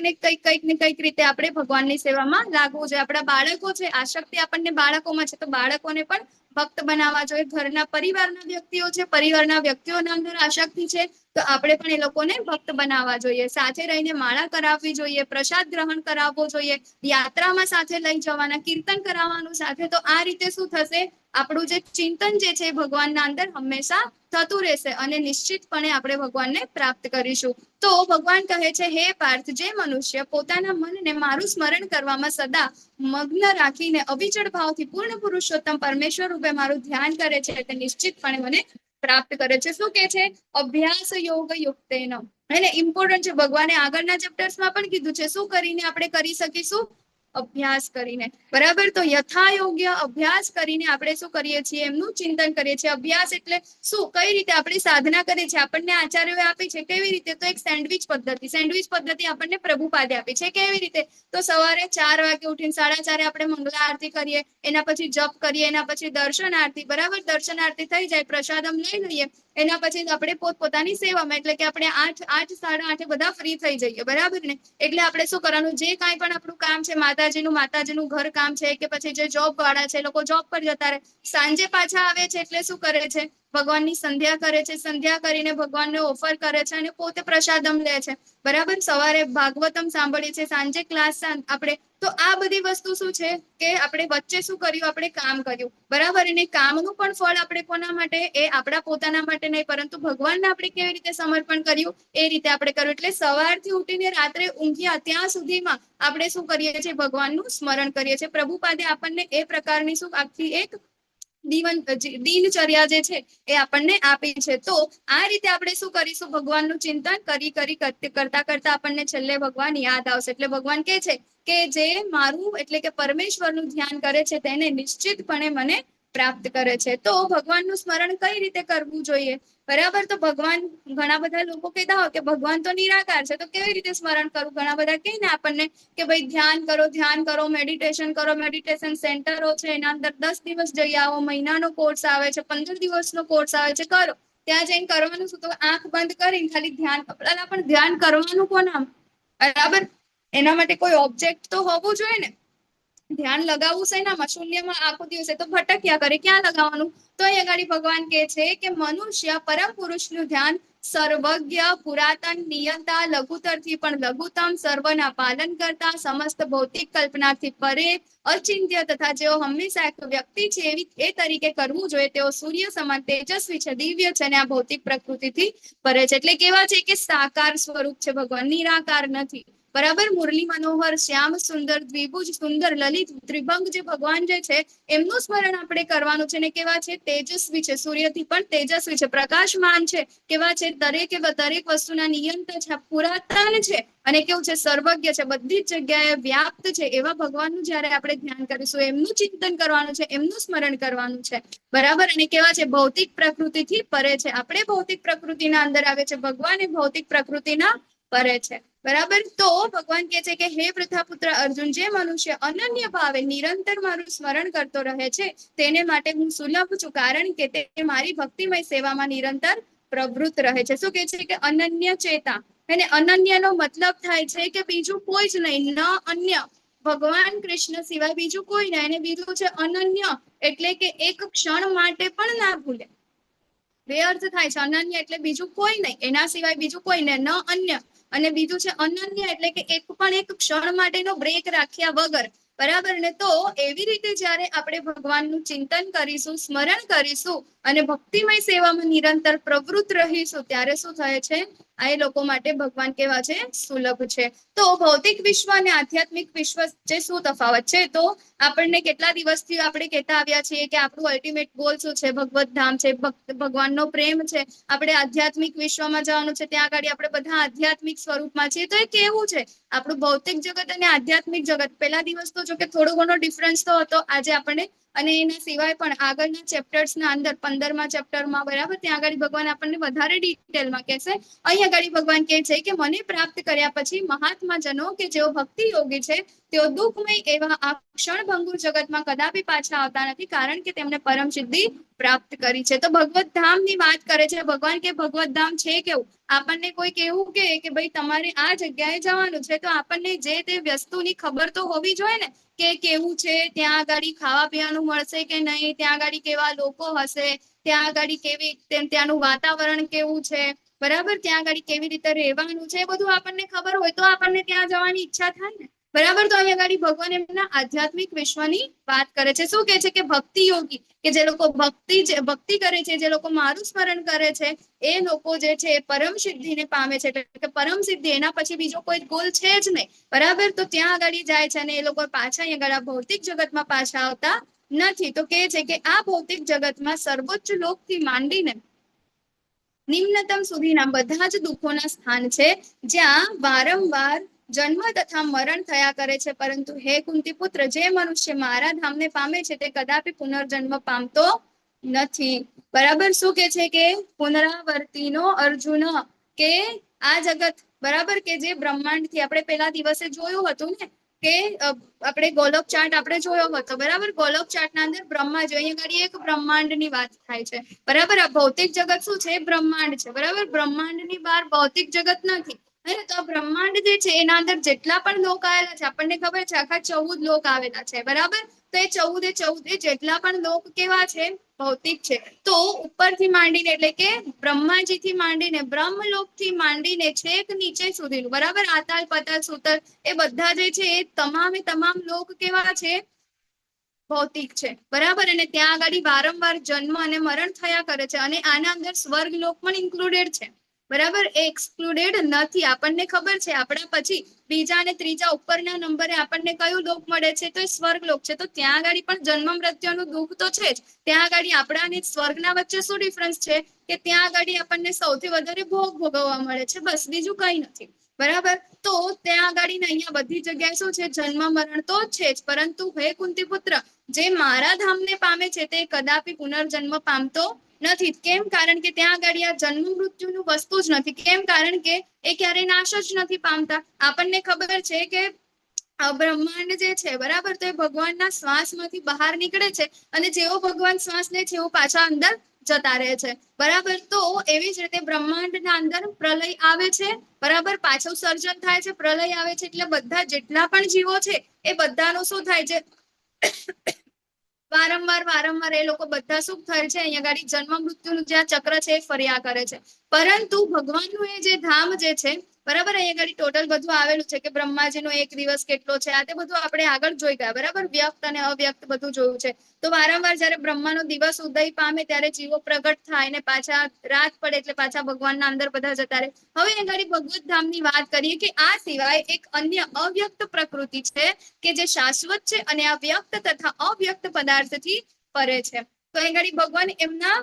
ને કંઈક રીતે આપણે ભગવાનની સેવામાં લાગવું જોઈએ. આપણા બાળકો છે, આસક્તિ આપણને બાળકોમાં છે, તો બાળકોને પણ ભક્ત બનાવવા જોઈએ. ઘરના પરિવારના વ્યક્તિઓ છે, પરિવારના વ્યક્તિઓના અંદર આસક્તિ છે, તો આપણે પણ એ લોકોને ભક્ત બનાવવા જોઈએ. સાથે રહીને માળા કરાવવી જોઈએ, પ્રસાદ ગ્રહણ કરાવવો જોઈએ, યાત્રામાં સાથે લઈ જવાના, કીર્તન કરાવવાનું સાથે. તો આ રીતે શું થશે? આપણું જે ચિંતન જે છે ભગવાનના અંદર હંમેશા થતું રહેશે અને નિશ્ચિતપણે આપણે ભગવાનને પ્રાપ્ત કરીશું. તો ભગવાન કહે છે, હે પાર્થ, જે મનુષ્ય પોતાના મનને મારું સ્મરણ કરવામાં સદા મગ્ન રાખીને અવિચળ ભાવથી પૂર્ણ પુરુષોત્તમ પરમેશ્વર રૂપે મારું ધ્યાન કરે છે, તે નિશ્ચિતપણે મને પ્રાપ્ત કરે છે. શું કે છે? અભ્યાસ યોગ યુક્તેન. એને ઇમ્પોર્ટન્ટ છે. ભગવાને આગળના ચેપ્ટર્સમાં પણ કીધું છે. શું કરીને આપણે કરી શકીશું? અભ્યાસ કરીને, બરાબર? તો યથા યોગ્ય અભ્યાસ કરીને આપણે શું કરીએ છીએ? એમનું ચિંતન કરીએ છીએ. અભ્યાસ એટલે શું? કઈ રીતે આપણે સાધના કરીએ છીએ? આપણને આચાર્યોએ આપી છે. કેવી રીતે? તો એક સેન્ડવિચ પદ્ધતિ આપણને પ્રભુપાદે આપી છે. કેવી રીતે? તો સવારે 4 વાગે ઉઠીને 4:30 આપણે મંગલા આરતી કરીએ, એના પછી જપ કરીએ, એના પછી દર્શન આરતી, બરાબર? દર્શન આરતી થઈ જાય, પ્રસાદમ લઈ લઈએ, એના પછી આપણે પોતપોતાની સેવામાં, એટલે કે આપણે 8, 8:30 બધા ફ્રી થઈ જઈએ, બરાબર ને? એટલે આપણે શું કરવાનું? જે કાંઈ પણ આપણું કામ છે, માતાજીનું ઘર કામ છે, કે પછી જે જોબ વાળા છે, લોકો જોબ પર જતા રહે, સાંજે પાછા આવે છે એટલે શું કરે છે? ભગવાનની સંધ્યા કરે છે. સંધ્યા કરીને ભગવાનને ઓફર કરે છે અને પોતે પ્રસાદમ લે છે, બરાબર? સવારે ભાગવતમ સાંભળીએ છે, સાંજે ક્લાસ આપણે. તો આ બધી વસ્તુ શું છે કે આપણે વચ્ચે શું કર્યું? આપણે કામ કર્યું, બરાબર? અને કામનું પણ ફળ આપણે કોના માટે? એ આપણા પોતાના માટે નહીં, પરંતુ ભગવાનને આપણે કેવી રીતે સમર્પણ કર્યું એ રીતે આપણે કર્યું. એટલે સવારથી ઉઠીને રાત્રે ઊંઘ્યા ત્યાં સુધીમાં આપણે શું કરીએ છીએ? ભગવાનનું સ્મરણ કરીએ છીએ. પ્રભુપાદે આપણને એ પ્રકારની શું આખી એક દિનચર્યા જે છે એ આપણને આપી છે. તો આ રીતે આપણે શું કરીશું? ભગવાનનું ચિંતન કરતા કરતા આપણને છેલ્લે ભગવાન યાદ આવશે. એટલે ભગવાન કે છે કે જે મારું એટલે કે પરમેશ્વરનું ધ્યાન કરે છે તેને નિશ્ચિતપણે મને પ્રાપ્ત કરે છે. તો ભગવાનનું સ્મરણ કઈ રીતે કરવું જોઈએ? બરાબર, તો ભગવાન, ઘણા બધા લોકો કહેતા હોય કે ભગવાન તો નિરાકાર છે, તો કેવી રીતે સ્મરણ કરવું? ઘણા બધા કહે ને આપણને કે ભાઈ ધ્યાન કરો, મેડિટેશન કરો, મેડિટેશન સેન્ટરો છે, એના અંદર 10 દિવસ જઈ આવો, મહિનાનો કોર્સ આવે છે, 15 દિવસનો કોર્સ આવે છે, કરો. ત્યાં જઈને કરવાનું શું? તો આંખ બંધ કરીને ખાલી ધ્યાન, પણ ધ્યાન કરવાનું કોના? બરાબર, એના માટે કોઈ ઓબ્જેક્ટ તો હોવું જોઈએ ને. ધ્યાન લગાવવું શેનામાં? શૂન્યમાં આખો દિવસે તો ભટક્યા કરે, ક્યાં લગાવવાનું? તો અહીં આગળ ભગવાન કહે છે કે મનુષ્ય પરમ પુરુષનું ધ્યાન સર્વજ્ઞ, પુરાતન, નિયંતા, લઘુતરથી પણ લઘુત્તમ, સર્વના પાલન કરતા, સમસ્ત ભૌતિક કલ્પનાથી પરે, અચિંત્ય તથા જેઓ હંમેશા એક વ્યક્તિ છે એવી એ તરીકે કરવું જોઈએ. તેઓ સૂર્ય સમાન તેજસ્વી છે, દિવ્ય છે અને આ ભૌતિક પ્રકૃતિથી પરે છે. એટલે કેવા છે કે સાકાર સ્વરૂપ છે ભગવાન, નિરાકાર નથી. બરાબર, મુરલી મનોહર, શ્યામ સુંદર, દ્વિભુજ, સુંદર, લલિત, ત્રિભંગ જે ભગવાન જે છે એમનું સ્મરણ આપણે કરવાનું છે. ને કેવા છે? તેજસ્વી છે, સૂર્યથી પણ તેજસ્વી છે, પ્રકાશમાન છે. કેવા છે? દરેક વસ્તુના નિયંતા છે, પુરાતન છે અને કેવું છે? સર્વજ્ઞ છે, બધી જ જગ્યાએ વ્યાપ્ત છે. એવા ભગવાનનું જયારે આપણે ધ્યાન કરીશું, એમનું ચિંતન કરવાનું છે, એમનું સ્મરણ કરવાનું છે. બરાબર, અને કેવા છે? ભૌતિક પ્રકૃતિથી પરે છે. આપણે ભૌતિક પ્રકૃતિના અંદર આવે છે, ભગવાન એ ભૌતિક પ્રકૃતિના પરે છે. બરાબર, તો ભગવાન કહે છે કે હે વૃદ્ધાપુત્ર અર્જુન, જે મનુષ્ય અનન્ય ભાવે નિરંતર મારું સ્મરણ કરતો રહે છે તેને માટે હું સુલભ છું, કારણ કે તે મારી ભક્તિમય સેવામાં નિરંતર પ્રવૃત્ત રહે છે. શું કહે છે? કે અનન્ય ચેતા. અને અનન્યનો મતલબ થાય છે કે બીજું કોઈ જ નહીં, ન અન્ય, ભગવાન કૃષ્ણ સિવાય બીજું કોઈ નહીં. અને બીજું છે અનન્ય, એટલે કે એક ક્ષણ માટે પણ ના ભૂલે. બે અર્થ થાય છે. અનન્ય એટલે બીજું કોઈ નહીં, એના સિવાય બીજું કોઈ નહીં, ન અન્ય. અને બીજું છે અનન્ય, એટલે કે એક ક્ષણ માટેનો બ્રેક રાખ્યા વગર. બરાબર ને? તો એવી રીતે જયારે આપણે ભગવાનનું ચિંતન કરીશું, સ્મરણ કરીશું અને ભક્તિમય સેવામાં નિરંતર પ્રવૃત્ત રહીશું, ત્યારે શું થાય છે? આ એ લોકો માટે ભગવાન કેવા છે? સુલભ છે. તો ભૌતિક વિશ્વ અને આધ્યાત્મિક વિશ્વ વચ્ચે શું તફાવત છે? તો આપણને કેટલા દિવસથી આપણે કહેતા આવ્યા છીએ કે આપણું અલ્ટિમેટ ગોલ શું છે? ભગવત ધામ છે, ભગવાનનો પ્રેમ છે. આપણે આધ્યાત્મિક વિશ્વમાં જવાનું છે, ત્યાં આગળ આપણે બધા આધ્યાત્મિક સ્વરૂપમાં છીએ. તો એ કેવું છે? આપણું ભૌતિક જગત અને આધ્યાત્મિક જગત. પહેલા દિવસ તો જો કે થોડો ઘણો ડિફરન્સ તો હતો. આજે આપણને, અને એના સિવાય પણ આગળના ચેપ્ટર્સના અંદર 15મા ચેપ્ટરમાં, બરાબર, ત્યાં આગળ ભગવાન આપણને વધારે ડિટેલમાં કહેશે. અહીં આગળ ભગવાન કહે છે કે મને પ્રાપ્ત કર્યા પછી મહાત્માજનો કે જેઓ ભક્તિ યોગી છે, તેઓ દુઃખમય એવા આ ક્ષણભંગુર જગતમાં કદાપી પાછા આવતા નથી, કારણ કે તેમને પરમ સિદ્ધિ પ્રાપ્ત કરી છે. તો ભગવત ધામની વાત કરે છે ભગવાન, કે ભગવત ધામ છે કેવું? આપણને કોઈ કેવું કે ભાઈ તમારે આ જગ્યાએ જવાનું છે, તો આપણને જે તે વસ્તુની ખબર તો હોવી જોઈએ ને, કે કેવું છે, ત્યાં આગળ ખાવા પીવાનું મળશે કે નહીં, ત્યાં આગળ કેવા લોકો હશે, ત્યાં આગળ કેવી, ત્યાંનું વાતાવરણ કેવું છે, બરાબર, ત્યાં આગળ કેવી રીતે રહેવાનું છે, એ બધું આપણને ખબર હોય તો આપણને ત્યાં જવાની ઈચ્છા થાય ને. બરાબર, તો અહીં આગળ ભગવાન એમના આધ્યાત્મિક વિશ્વની વાત કરે છે. શું કહે છે? કે ભક્તિ યોગી, કે જે લોકો ભક્તિ કરે છે, જે લોકો મારું સ્મરણ કરે છે, એ લોકો જે છે એ પરમ સિદ્ધિને પામે છે. એટલે કે પરમ સિદ્ધિ, એના પછી બીજો કોઈ ગોલ છે જ નહીં. બરાબર, તો ત્યાં આગળ જાય છે અને એ લોકો પાછા અહીં આગળ ભૌતિક જગતમાં પાછા આવતા નથી. તો કહે છે કે આ ભૌતિક જગતમાં સર્વોચ્ચ લોકથી માંડીને નિમ્નતમ સુધીના બધા જ દુઃખોના સ્થાન છે, જ્યાં વારંવાર જન્મ તથા મરણ થયા કરે છે. પરંતુ હે કુંતી પુત્ર, જે મનુષ્ય મારા ધામને પામે છે તે કદાપી પુનર્જન્મ પામતો નથી. બરાબર, શું કે છે? કે પુનરાવર્તિનો અર્જુન, કે આ જગત, બરાબર, કે જે બ્રહ્માંડ થી આપણે પેલા દિવસે જોયું હતું ને, કે આપણે ગોલોક ચાર્ટ આપણે જોયો હતો. બરાબર, ગોલોક ચાર્ટ ના અંદર બ્રહ્મા જો, અહીંયા આગળ એક બ્રહ્માંડ ની વાત થાય છે. બરાબર, આ ભૌતિક જગત શું છે? બ્રહ્માંડ છે. બરાબર, બ્રહ્માંડ ની બહાર ભૌતિક જગત નથી. તો આ બ્રહ્માંડ જે છે એના અંદર જેટલા પણ લોક આવેલા છે, આપણને ખબર છે આખા 14 લોક આવેલા છે. બરાબર, તો એ 14 જેટલા પણ લોક કેવા છે? ભૌતિક છે. તો ઉપરથી માંડીને, એટલે કે બ્રહ્માજી થી માંડીને, બ્રહ્મલોક થી માંડીને છેક નીચે સુધીનું, બરાબર, આતાલ પતાલ સુતલ, એ બધા જે છે એ તમામ લોક કેવા છે? ભૌતિક છે. બરાબર, અને ત્યાં આગળ વારંવાર જન્મ અને મરણ થયા કરે છે. અને આના અંદર સ્વર્ગ લોક પણ ઇન્ક્લુડેડ છે. બરાબર, એ એક્સક્લુડેડ નથી. આપણને ખબર છે આપણા પછી બીજા અને ત્રીજા ઉપરના નંબરે આપણને કયું લોક મળે છે? તો એ સ્વર્ગ લોક છે. તો ત્યાં આગળ પણ જન્મ મૃત્યુનું દુઃખ તો છે જ. ત્યાં આગળ આપણા અને સ્વર્ગના વચ્ચે શું ડિફરન્સ છે? કે ત્યાં આગળ આપણને સૌથી વધારે ભોગ ભોગવવા મળે છે, બસ, બીજું કઈ નથી. બરાબર. તો ત્યાં આગળ અહીંયા બધી જગ્યાએ શું છે, જન્મ મરણ તો છે જ, પરંતુ હે કુંતી પુત્ર, જે મારા ધામને પામે છે તે કદાપી પુનર્જન્મ પામતો નથી. કેમ? કારણ કે ત્યાં આગળ આ જન્મ મૃત્યુનું વસ્તુ જ નથી. કેમ? કારણ કે એ ક્યારેય નાશ જ નથી પામતા. આપણને ખબર છે કે બ્રહ્માંડ જે છે, બરાબર, તો એ ભગવાનના શ્વાસમાંથી બહાર નીકળે છે અને જેવો ભગવાન શ્વાસ લે છે એવું પાછા અંદર જતા રહે છે. બરાબર. તો એવી જ રીતે બ્રહ્માંડના અંદર પ્રલય આવે છે, બરાબર, પાછું સર્જન થાય છે, પ્રલય આવે છે, એટલે બધા જેટલા પણ જીવો છે એ બધાનું શું થાય છે, વારંવાર એ લોકો બધા શું થાય છે, અહીંયા ગાડી જન્મ મૃત્યુનું જે ચક્ર છે એ ફર્યા કરે છે. પરંતુ ભગવાનનું એ જે ધામ જે છે, બરાબર, અહીંયા ગાડી ટોટલ બધું આવેલું છે કે બ્રહ્માજીનો એક દિવસ કેટલો છે, આ તે બધું આપણે આગળ જોઈ ગયા, બરાબર, વ્યક્ત અને અવ્યક્ત બધું જોયું છે. તો વારંવાર જયારે બ્રહ્માનો દિવસ ઉદય પામે ત્યારે જીવો પ્રગટ થાય ને પાછા રાત પડે એટલે પાછા ભગવાનના અંદર બધા જતા રહે. હવે અહીંયા ગાડી ભગવત ધામની વાત કરીએ કે આ સિવાય એક અન્ય અવ્યક્ત પ્રકૃતિ છે કે જે શાશ્વત છે અને આ વ્યક્ત તથા અવ્યક્ત પદાર્થથી પરે છે. તો અહીં ગાડી ભગવાન એમના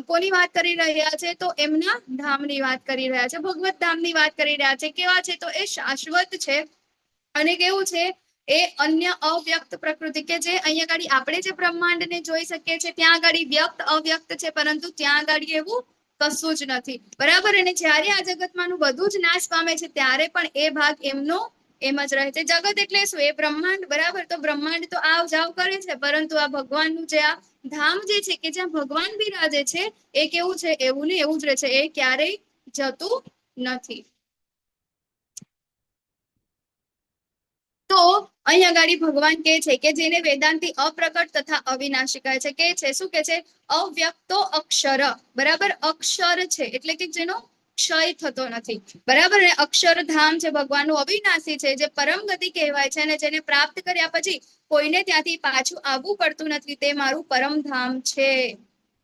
કોની વાત કરી રહ્યા છે, તો એમના ધામની વાત કરી રહ્યા છે, ભગવત ધામની વાત કરી રહ્યા છે. કેવા છે? તો એ શાશ્વત છે અને કેવું છે, એ અન્ય અવ્યક્ત પ્રકૃતિ કે જે અહીંયા ગાડી આપણે જે બ્રહ્માંડને જોઈ શકીએ છીએ ત્યાં આગળ વ્યક્ત અવ્યક્ત છે, પરંતુ ત્યાં આગળ એવું કશું જ નથી. બરાબર. અને જ્યારે આ જગતમાંનું બધું જ નાશ પામે છે ત્યારે પણ એ ભાગ એમનો એમ જ રહે છે. જગત એટલે શું? એ બ્રહ્માંડ. બરાબર. તો બ્રહ્માંડ તો આવ જાવ કરે છે, પરંતુ આ ભગવાનનું જે આ ધામ જે છે કે જ્યાં ભગવાન બિરાજે છે એ કેવું છે? એવું ને એવું જ રહે છે, એ ક્યારેય જતું નથી. તો અહીંયા ગાડી ભગવાન કે છે કે જેને વેદાંતી અપ્રકટ તથા અવિનાશી કહે છે. કે છે શું કે છે? અવ્યક્તો અક્ષર. બરાબર. અક્ષર છે એટલે કે જેનો ક્ષય થતો નથી. બરાબર. ને અક્ષરધામ છે ભગવાનનું, અવિનાશી છે, જે પરમ ગતિ કહેવાય છે અને જેને પ્રાપ્ત કર્યા પછી કોઈને ત્યાંથી પાછું આવવું પડતું નથી, તે મારું પરમધામ છે.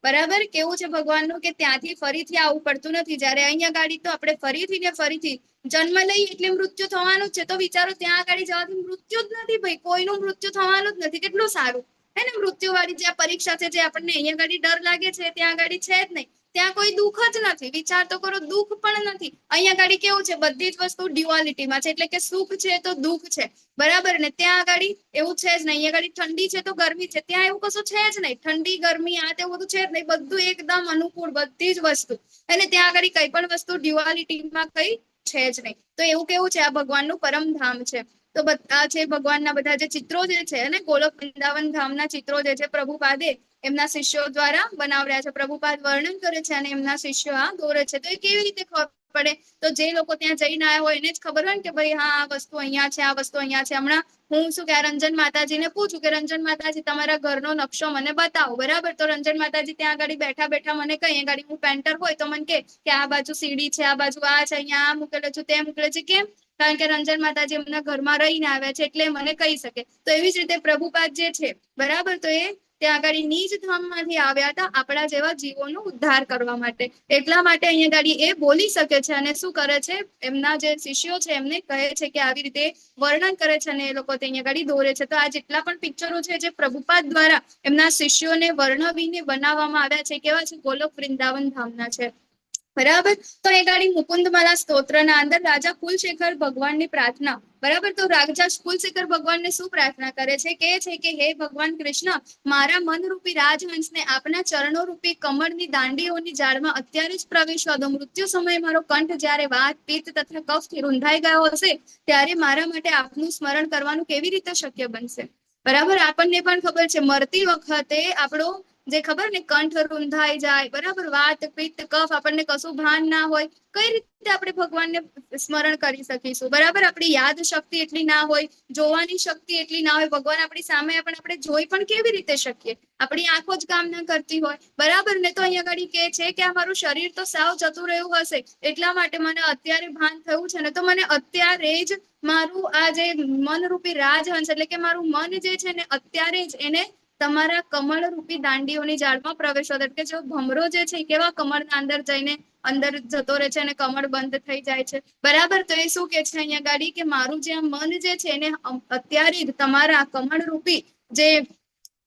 બરાબર. કેવું છે ભગવાનનું? કે ત્યાંથી ફરીથી આવવું પડતું નથી. જ્યારે અહીંયા ગાડી તો આપણે ફરીથી ને ફરીથી જન્મ લઈએ એટલે મૃત્યુ થવાનું જ છે. તો વિચારો, ત્યાં આગળ જવાથી મૃત્યુ જ નથી ભાઈ, કોઈનું મૃત્યુ થવાનું જ નથી. કેટલું સારું હે ને? મૃત્યુ વાળી જે પરીક્ષા છે, જે આપણને અહીંયા ગાડી ડર લાગે છે, ત્યાં આગળ છે જ નહીં. ત્યાં કોઈ દુઃખ જ નથી. વિચાર તો કરો, દુઃખ પણ નથી. અહીંયા આગળ કેવું છે? બધી જ વસ્તુ ડ્યુઆલિટીમાં છે, એટલે કે સુખ છે તો દુઃખ છે. બરાબર. ને ત્યાં આગળ એવું છે જ નહીં. અહીંયા આગળ ઠંડી છે તો ગરમી છે, ત્યાં એવું કશું છે જ નહીં. ઠંડી ગરમી આ તેવું બધું છે જ નહીં. બધું એકદમ અનુકૂળ, બધી જ વસ્તુ. અને ત્યાં આગળ કઈ પણ વસ્તુ ડ્યુઆલિટીમાં કઈ છે જ નહીં. તો એવું કેવું છે? આ ભગવાનનું પરમધામ છે. તો બધા છે ભગવાનના બધા જે ચિત્રો જે છે અને ગોલોક વૃંદાવન ધામના ચિત્રો જે છે પ્રભુપાદે એમના શિષ્યો દ્વારા બનાવ્યા છે. પ્રભુપાદ વર્ણન કરે છે અને એમના શિષ્યો આ દોરે છે. તો એ કેવી રીતે ખબર પડે? તો જે લોકો ત્યાં જઈને આવ્યા હોય એને જ ખબર હોય ને કે ભાઈ હા, આ વસ્તુ અહીંયા છે, આ વસ્તુ અહીંયા છે. હમણાં હું શું કે રંજન માતાજીને પૂછું કે રંજન માતાજી તમારા ઘરનો નકશો મને બતાવો. બરાબર. તો રંજન માતાજી ત્યાં આગળ બેઠા બેઠા મને કહે, અહીંયા આગળ હું પેન્ટર હોય તો મને કે આ બાજુ સીડી છે, આ બાજુ આ છે, અહીંયા આ મૂકેલો છે, તે મૂકેલો છે. કેમ? કારણ કે રંજન માતાજી એમના ઘરમાં રહીને આવ્યા છે એટલે મને કહી શકે. તો એવી જ રીતે પ્રભુપાદ જે છે, બરાબર, તો એ ત્યાં આગળ નીજ ધામમાંથી આવ્યા હતા આપણા જેવા જીવોનો ઉદ્ધાર કરવા માટે. એટલા માટે અહીંયા ગાડી એ બોલી શકે છે અને શું કરે છે? એમના જે શિષ્યો છે એમને કહે છે કે આવી રીતે વર્ણન કરે છે અને એ લોકો અહીંયા ગાડી દોરે છે. તો આ જેટલા પણ પિક્ચરો છે જે પ્રભુપાદ દ્વારા એમના શિષ્યોને વર્ણવીને બનાવવામાં આવ્યા છે, કેવા છે? ગોલોક વૃંદાવન ધામના છે. બરાબર. તો એ ગાડી મુકુંદમાલા સ્તોત્રના અંદર રાજા કુલશેખર ભગવાનની પ્રાર્થના. બરાબર. તો રાજા કુલશેખર ભગવાનને શું પ્રાર્થના કરે છે? કે છે કે હે ભગવાન કૃષ્ણ, મારા મનરૂપી રાજહંસને આપના ચરણો રૂપી કમળની દાંડીઓની જાળમાં અત્યારે જ પ્રવેશવા દો. મૃત્યુ સમયે મારો કંઠ જ્યારે વાત, પિત્ત તથા કફથી રૂંધાઈ ગયો હશે ત્યારે મારા માટે આપનું સ્મરણ કરવાનું કેવી રીતે શક્ય બનશે? બરાબર. આપણને પણ ખબર છે મરતી વખતે આપણો જે ખબર ને કંઠ રૂંધાઈ જાય, બરાબર, વાત, પિત્ત, કફ, આપણને કશું ભાન ના હોય, કઈ રીતે આપણે ભગવાનને સ્મરણ કરી શકીશું? બરાબર. આપણી યાદ શક્તિ એટલી ના હોય, જોવાની શક્તિ એટલી ના હોય. ભગવાન આપણી સામે આપણે જોઈ પણ કેવી રીતે શકીએ? આપણી આંખો જ કામ ના કરતી હોય. બરાબર. ને તો અહીંયા આગળ કે છે કે આ મારું શરીર તો સાવ જતું રહ્યું હશે, એટલા માટે મને અત્યારે ભાન થયું છે ને, તો મને અત્યારે જ મારું આ જે મનરૂપી રાજહંસ એટલે કે મારું મન જે છે ને અત્યારે જ એને તમારા કમળ રૂપી દાંડીઓની જાળમાં પ્રવેશવા દો. કે જો ભમરો જે છે કેવા કમળના અંદર જઈને અંદર જતો રહે છે અને કમળ બંધ થઈ જાય છે. બરાબર. તો એ શું કે છે અહીંયા ગાડી કે મારું જે મન જે છે એને અત્યારે જ તમારા કમળ રૂપી જે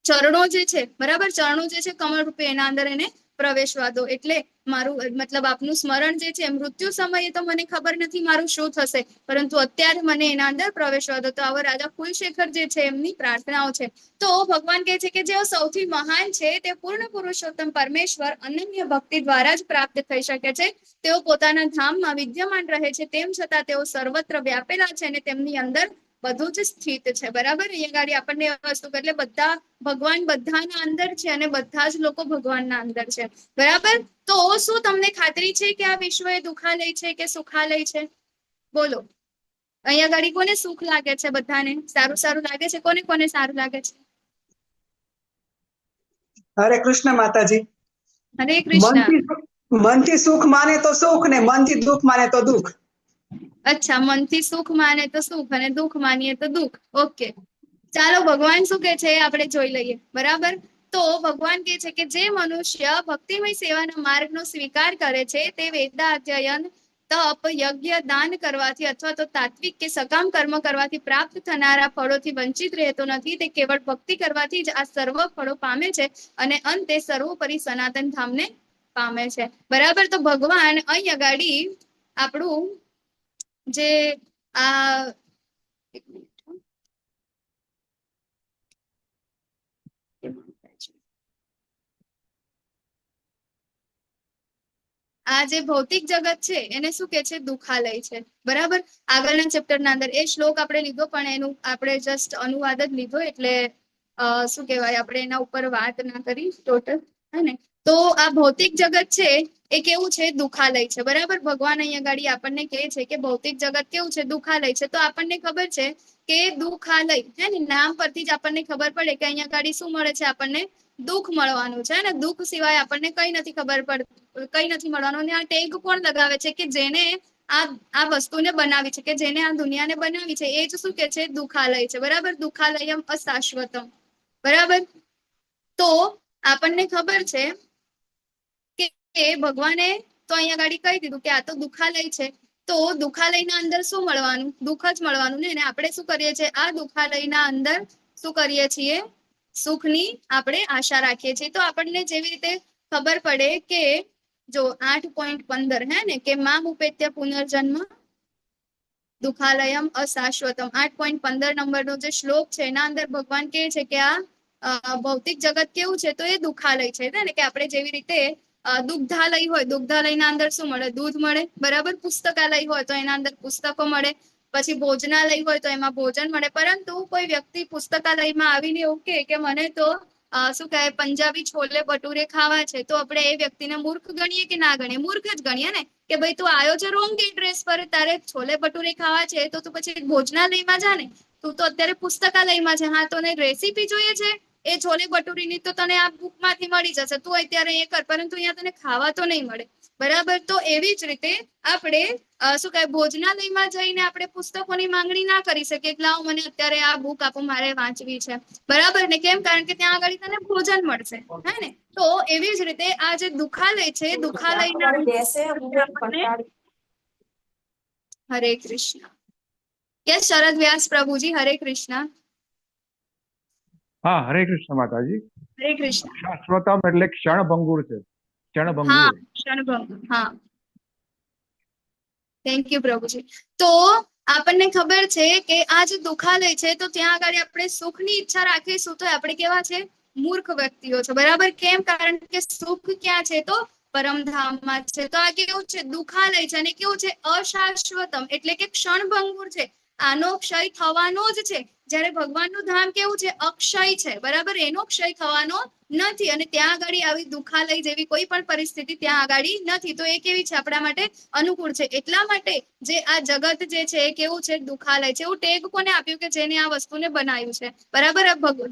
ચરણો જે છે, બરાબર, ચરણો જે છે કમળ રૂપી એના અંદર એને પ્રવેશવા દો. એટલે મારું મતલબ આપનું સ્મરણ જે છે મૃત્યુ સમયે તો મને ખબર નથી મારું શું થશે, પરંતુ અત્યારે મને એના અંદર પ્રવેશવા દો. તો આવો રાજા કુલશેખર જે છે એમની પ્રાર્થનાઓ છે. તો ભગવાન કહે છે કે જેઓ સૌથી મહાન છે તે પૂર્ણ પુરુષોત્તમ પરમેશ્વર અનન્ય ભક્તિ દ્વારા જ પ્રાપ્ત થઈ શકે છે. તેઓ પોતાના ધામમાં વિદ્યમાન રહે છે, તેમ છતાં તેઓ સર્વત્ર વ્યાપેલા છે અને તેમની અંદર બધું જ સ્થિત છે. બરાબર, અહીંયા ગાડી આપણને એ વસ્તુ એટલે બધા ભગવાન બધાના અંદર છે અને બધા જ લોકો ભગવાનના અંદર છે. બરાબર, તો શું તમને ખાતરી છે કે આ વિશ્વ એ દુખાલય છે કે સુખાલય છે? બોલો, અહીંયા ગાડી કોને સુખ લાગે છે? બધાને સારું લાગે છે? કોને કોને સારું લાગે છે? હરે કૃષ્ણ માતાજી. હરે કૃષ્ણ. મનથી સુખ માને તો સુખ ને મનથી દુઃખ માને તો દુઃખ. અચ્છા, મનથી સુખ માને તો સુખ અને દુઃખ માનીએ તો દુઃખ. ઓકે, ચાલો ભગવાન શું કે છે આપણે જોઈ લઈએ. બરાબર, તો ભગવાન કહે છે કે જે મનુષ્ય ભક્તિમય સેવાના માર્ગનો સ્વીકાર કરે છે તે વેદના અધ્યયન, તપ, યજ્ઞ, દાન કરવાથી અથવા તો તાત્વિક કે સકામ કર્મ કરવાથી પ્રાપ્ત થનારા ફળોથી વંચિત રહેતો નથી. તે કેવળ ભક્તિ કરવાથી જ આ સર્વ ફળો પામે છે અને અંતે સર્વોપરી સનાતન ધામને પામે છે. બરાબર, તો ભગવાન અહીં અગાડી આપણું જે આ જે ભૌતિક જગત છે એને શું કે છે? દુખાલય છે. બરાબર, આગળના ચેપ્ટરના અંદર એ શ્લોક આપણે લીધો પણ એનું આપણે જસ્ટ અનુવાદ જ લીધો, એટલે શું કહેવાય, આપણે એના ઉપર વાત ના કરી ટોટલ, હે ને? તો આ ભૌતિક જગત છે એ કેવું છે? દુખાલય છે. બરાબર, ભગવાન અહીંયા ગાડી આપણને કહે છે કે ભૌતિક જગત કેવું છે? દુખાલય છે. તો આપણને ખબર છે કે દુખાલય, હે ને, નામ પરથી જ આપણને ખબર પડે કે અહીંયા ગાડી શું મળે છે? આપણને દુઃખ મળવાનું છે ને. દુઃખ સિવાય આપણને કઈ નથી ખબર પડતી, કઈ નથી મળવાનું. અને આ ટેગ કોણ લગાવે છે? કે જેને આ વસ્તુને બનાવી છે, કે જેને આ દુનિયાને બનાવી છે, એ જ શું કે છે? દુખાલય છે. બરાબર, દુખાલયમ અશાશ્વતમ. બરાબર, તો આપણને ખબર છે કે ભગવાને તો અહીંયા ગાડી કહી દીધું કે આ તો દુખાલય છે. તો દુખાલયના અંદર શું મળવાનું? દુઃખ જ મળવાનું ને. અને આપણે શું કરીએ છીએ? આ દુખાલયના અંદર શું કરીએ છીએ? સુખની આપણે આશા રાખીએ છીએ. તો આપણને જેવી રીતે ખબર પડે કે જો 8.15, હે ને, કે મામ ઉપેત્ય પુનર્જન્મ દુખાલયમ અશાશ્વતમ, 8.15 નંબરનો જે શ્લોક છે એના અંદર ભગવાન કહે છે કે આ ભૌતિક જગત કેવું છે? તો એ દુખાલય છે ને. કે આપણે જેવી રીતે દુગ્ધાલય હોય, દુગ્ધાલયના અંદર શું મળે? દૂધ મળે. બરાબર, પુસ્તકાલય હોય તો એના અંદર પુસ્તકો મળે. પછી ભોજનાલય હોય તો એમાં ભોજન મળે. પરંતુ કોઈ વ્યક્તિ પુસ્તકાલયમાં આવીને એવું કે મને તો શું કહેવાય, પંજાબી છોલે ભટુરે ખાવા છે, તો આપણે એ વ્યક્તિને મૂર્ખ ગણીએ કે ના ગણીએ? મૂર્ખ જ ગણીએ ને. કે ભાઈ તું આવ્યો છે રોંગ એડ્રેસ પર, તારે છોલે ભટુરે ખાવા છે તો તું પછી ભોજનાલયમાં જા ને. તું તો અત્યારે પુસ્તકાલયમાં છે. હા, તને રેસીપી જોઈએ છે એ છોલે ભટુરીની, તો તને આ બુકમાંથી મળી જશે, તું અત્યારે એ કર, પરંતુ અહીંયા તને ખાવા તો નહીં મળે. બરાબર, તો એવી જ રીતે આપણે શું કહે, ભોજનાલયમાં જઈને આપણે પુસ્તકોની માંગણી ના કરી શકીએ કે લાવો મને અત્યારે આ બુક આપો, મારે વાંચવી છે. બરાબર ને? કેમ? કારણ કે ત્યાં આગળ તને ભોજન મળશે, હે ને. તો એવી જ રીતે આ જે દુખાલય છે, દુખાલયના હરે કૃષ્ણ. યસ, શરદ વ્યાસ પ્રભુજી, હરે કૃષ્ણ. હા, હરે કૃષ્ણ માતાજી. હરે કૃષ્ણ. શાશ્વતમ એટલે ક્ષણભંગુર છે. હા, ક્ષણભંગુર. ક્ષણભંગુર. હા, થેન્ક યુ પ્રભુજી. તો આપણને ખબર છે કે આ જે દુખાલય છે તો ત્યાં આગળ આપણે સુખની ઈચ્છા રાખીશું તો આપણે કેવા છે? મૂર્ખ વ્યક્તિઓ છે. બરાબર, કેમ? કારણ કે સુખ ક્યાં છે? તો પરમધામમાં છે. તો આ કેવું છે? દુખાલય છે. અને કેવું છે? અશાશ્વતમ એટલે કે ક્ષણભંગુર છે. આનો ક્ષય થવાનો જ છે. જ્યારે ભગવાનનું ધામ કેવું છે? અક્ષય છે. બરાબર, એનો ક્ષય થવાનો નથી. અને ત્યાં આગળ આવી દુખાલય જેવી કોઈ પણ પરિસ્થિતિ ત્યાં આગળ નથી. તો એ કેવી છે? આપણા માટે અનુકૂળ છે. એટલા માટે જે આ જગત જે છે એ કેવું છે? દુખાલય છે. એવું ટેગ કોને આપ્યું? કે જેને આ વસ્તુને બનાવ્યું છે. બરાબર,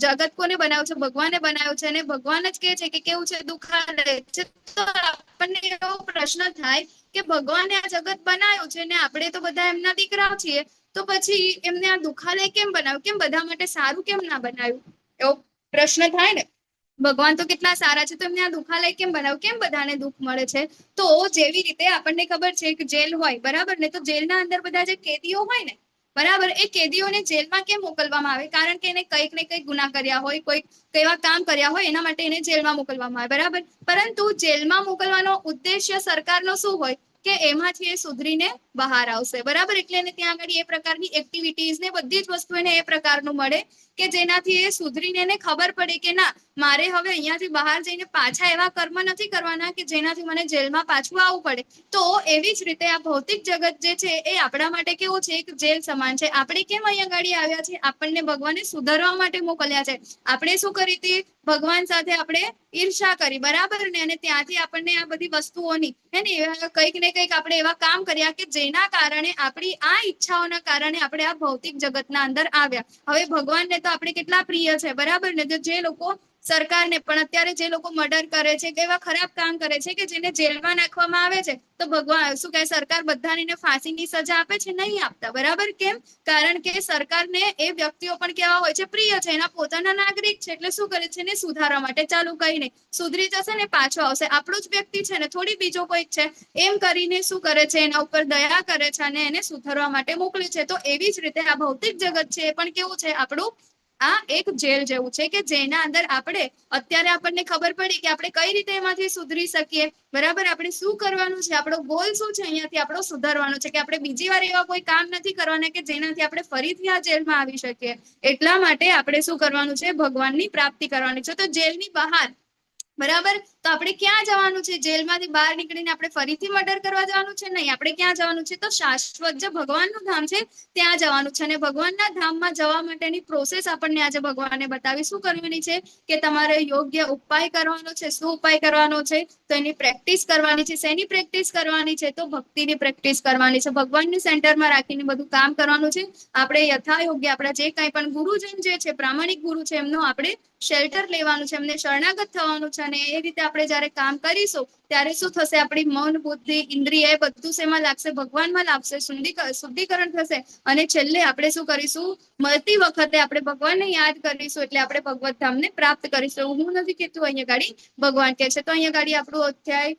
જગત કોને બનાવ્યું છે? ભગવાને બનાવ્યું છે. અને ભગવાન જ કહે છે કે કેવું છે? દુખાલય છે. તો આપણને એવો પ્રશ્ન થાય કે ભગવાને આ જગત બનાવ્યું છે ને આપણે તો બધા એમના દીકરાઓ છીએ, તો પછી એમને આ દુખાલય કેમ બનાવ્યું? કેમ બધા માટે સારું કેમ ના બનાવ્યું? એવો પ્રશ્ન થાય ને. ભગવાન તો કેટલા સારા છે, તો એમને આ દુખાલય કેમ બનાવ્યું? કેમ બધાને દુઃખ મળે છે? તો જેવી રીતે આપણને ખબર છે કે જેલ હોય, બરાબર ને, તો જેલના અંદર બધા જે કેદીઓ હોય ને, બરાબર. એ કેદીઓને જેલમાં કેમ મોકલવામાં આવે? કારણ કે એને કંઈક ને કંઈક ગુના કર્યા હોય, કોઈ કેવા કામ કર્યા હોય, એના માટે એને જેલમાં મોકલવામાં આવે. બરાબર. પરંતુ જેલમાં મોકલવાનો ઉદ્દેશ્ય સરકારનો શું હોય કે એમાંથી એ સુધરીને બહાર આવશે. બરાબર. એટલે એને ત્યાં આગળ એ પ્રકારની એક્ટિવિટીઝ ને બધી જ વસ્તુ એને એ પ્રકારનું મળે કે જેનાથી એ સુધરીને એને ખબર પડે કે ના, મારે હવે અહીંયાથી બહાર જઈને પાછા એવા કર્મ નથી કરવાના કે જેનાથી મને જેલમાં પાછું આવવું પડે. તો એવી જ રીતે આ ભૌતિક જગત જે છે એ આપણા માટે કેવું છે? એક જેલ સમાન છે. આપણે કેમ અહીંયા ગાડી આવ્યા છે? આપણને ભગવાને સુધારવા માટે મોકલ્યા છે. આપણે શું કરી હતી? ભગવાન સાથે આપણે ઈર્ષા કરી. બરાબર ને? અને ત્યાંથી આપણને આ બધી વસ્તુઓની હે ને કંઈક ને કંઈક આપણે એવા કામ કર્યા કે જેના કારણે આપણી આ ઈચ્છાઓના કારણે આપણે આ ભૌતિક જગતના અંદર આવ્યા. હવે ભગવાનને તો આપણે કેટલા પ્રિય છે. બરાબર ને? તો જે લોકો સરકારને પણ અત્યારે જે લોકો મર્ડર કરે છે કે એવા ખરાબ કામ કરે છે કે જેને જેલમાં નાખવામાં આવે છે, તો ભગવાન શું કહે? સરકાર બધાને એને ફાંસીની સજા આપે છે? નહીં આપતા. બરાબર. કેમ? કારણ કે સરકારને એ વ્યક્તિઓ પણ કેવા હોય છે? પ્રિય છે. એના પોતાના નાગરિક છે. એટલે શું કરે છે? એને સુધારવા માટે ચાલુ કઈ નહીં, સુધરી જશે ને પાછો આવશે. આપણું જ વ્યક્તિ છે ને, થોડી બીજો કોઈક છે. એમ કરીને શું કરે છે? એના ઉપર દયા કરે છે અને એને સુધારવા માટે મોકલે છે. તો એવી જ રીતે આ ભૌતિક જગત છે એ પણ કેવું છે? આપણું આ એક જેલ જેવું છે કે જેના અંદર આપણે અત્યારે આપણને ખબર પડી કે આપણે કઈ રીતે એમાંથી સુધરી શકીએ. બરાબર. આપણે શું કરવાનું છે? આપણો ગોલ શું છે? અહીંયાથી આપણો સુધારવાનો છે કે આપણે બીજી વાર એવા કોઈ કામ નથી કરવાના કે જેનાથી આપણે ફરીથી આ જેલમાં આવી શકીએ. એટલા માટે આપણે શું કરવાનું છે? ભગવાનની પ્રાપ્તિ કરવાની છે. તો જેલની બહાર, બરાબર, તો આપણે ક્યાં જવાનું છે? જેલમાંથી બહાર નીકળીને આપણે ફરીથી મર્ડર કરવા જવાનું છે? નહીં. આપણે ક્યાં જવાનું છે? તો શાશ્વત જે ભગવાનનું ધામ છે ત્યાં જવાનું છે. અને ભગવાનના ધામમાં જવા માટેની પ્રોસેસ આપણને આજે ભગવાને બતાવી. શું કરવાની છે? કે તમારે યોગ્ય ઉપાય કરવાનો છે. શું ઉપાય કરવાનો છે? તો એની પ્રેક્ટિસ કરવાની છે. શેની પ્રેક્ટિસ કરવાની છે? તો ભક્તિની પ્રેક્ટિસ કરવાની છે. ભગવાનની સેન્ટરમાં રાખીને બધું કામ કરવાનું છે. આપણે યથાયોગ્ય આપણા જે કાંઈ પણ ગુરુજન જે છે, પ્રામાણિક ગુરુ છે, એમનો આપણે શેલ્ટર લેવાનું છે, એમને શરણાગત થવાનું છે. અને એ રીતે આપણે જયારે કામ કરીશું ત્યારે શું થશે? આપણી મન, બુદ્ધિ, ઇન્દ્રિય એ બધું શેમાં લાગશે? ભગવાનમાં લાગશે. શુદ્ધિકરણ થશે. અને છેલ્લે આપણે શું કરીશું? મળતી વખતે આપણે ભગવાનને યાદ કરીશું એટલે આપણે ભગવત ધામને પ્રાપ્ત કરીશું. એવું હું નથી કીધું, અહીંયા ગાડી ભગવાન કહે છે. તો અહીંયા ગાડી આપણું અધ્યાય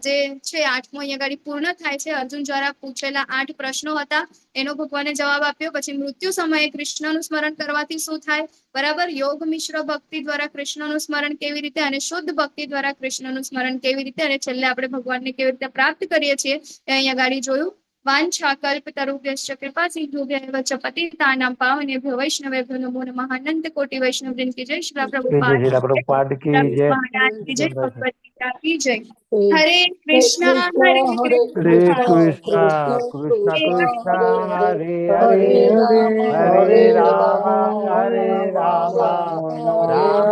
જે છે 8મો અહીંયા ગાડી પૂર્ણ થાય છે. અર્જુન દ્વારા પૂછેલા 8 પ્રશ્નો હતા, એનો ભગવાને જવાબ આપ્યો. પછી મૃત્યુ સમયે કૃષ્ણનું સ્મરણ કરવાથી શું થાય? બરાબર. યોગ મિશ્ર ભક્તિ દ્વારા કૃષ્ણનું સ્મરણ કેવી રીતે, અને શુદ્ધ ભક્તિ દ્વારા કૃષ્ણનું સ્મરણ કેવી રીતે, અને છેલ્લે આપણે ભગવાનને કેવી રીતે પ્રાપ્ત કરીએ છીએ એ અહીંયા ગાડી જોયું. વાંછા કલ્પતરુભ્યશ્ચ કૃપા સિંધુભ્યઃ એવ ચ પતિતાનાં પાવનેભ્યો વૈષ્ણવેભ્યો નમો નમઃ. અનંત કોટિ વૈષ્ણવવૃંદ કી જય. શ્રી પ્રભુપાદ શ્રી પ્રભુપાદ કી જય. મહારાજ કી જય. ભગવદ ગીતા કી જય. હરે હરે કૃષ્ણ હરે હરે હરે કૃષ્ણ કૃષ્ણ કૃષ્ણ કૃષ્ણ હરે હરે રામ હરે હરે રામ રામ હરે રામ રામ રામ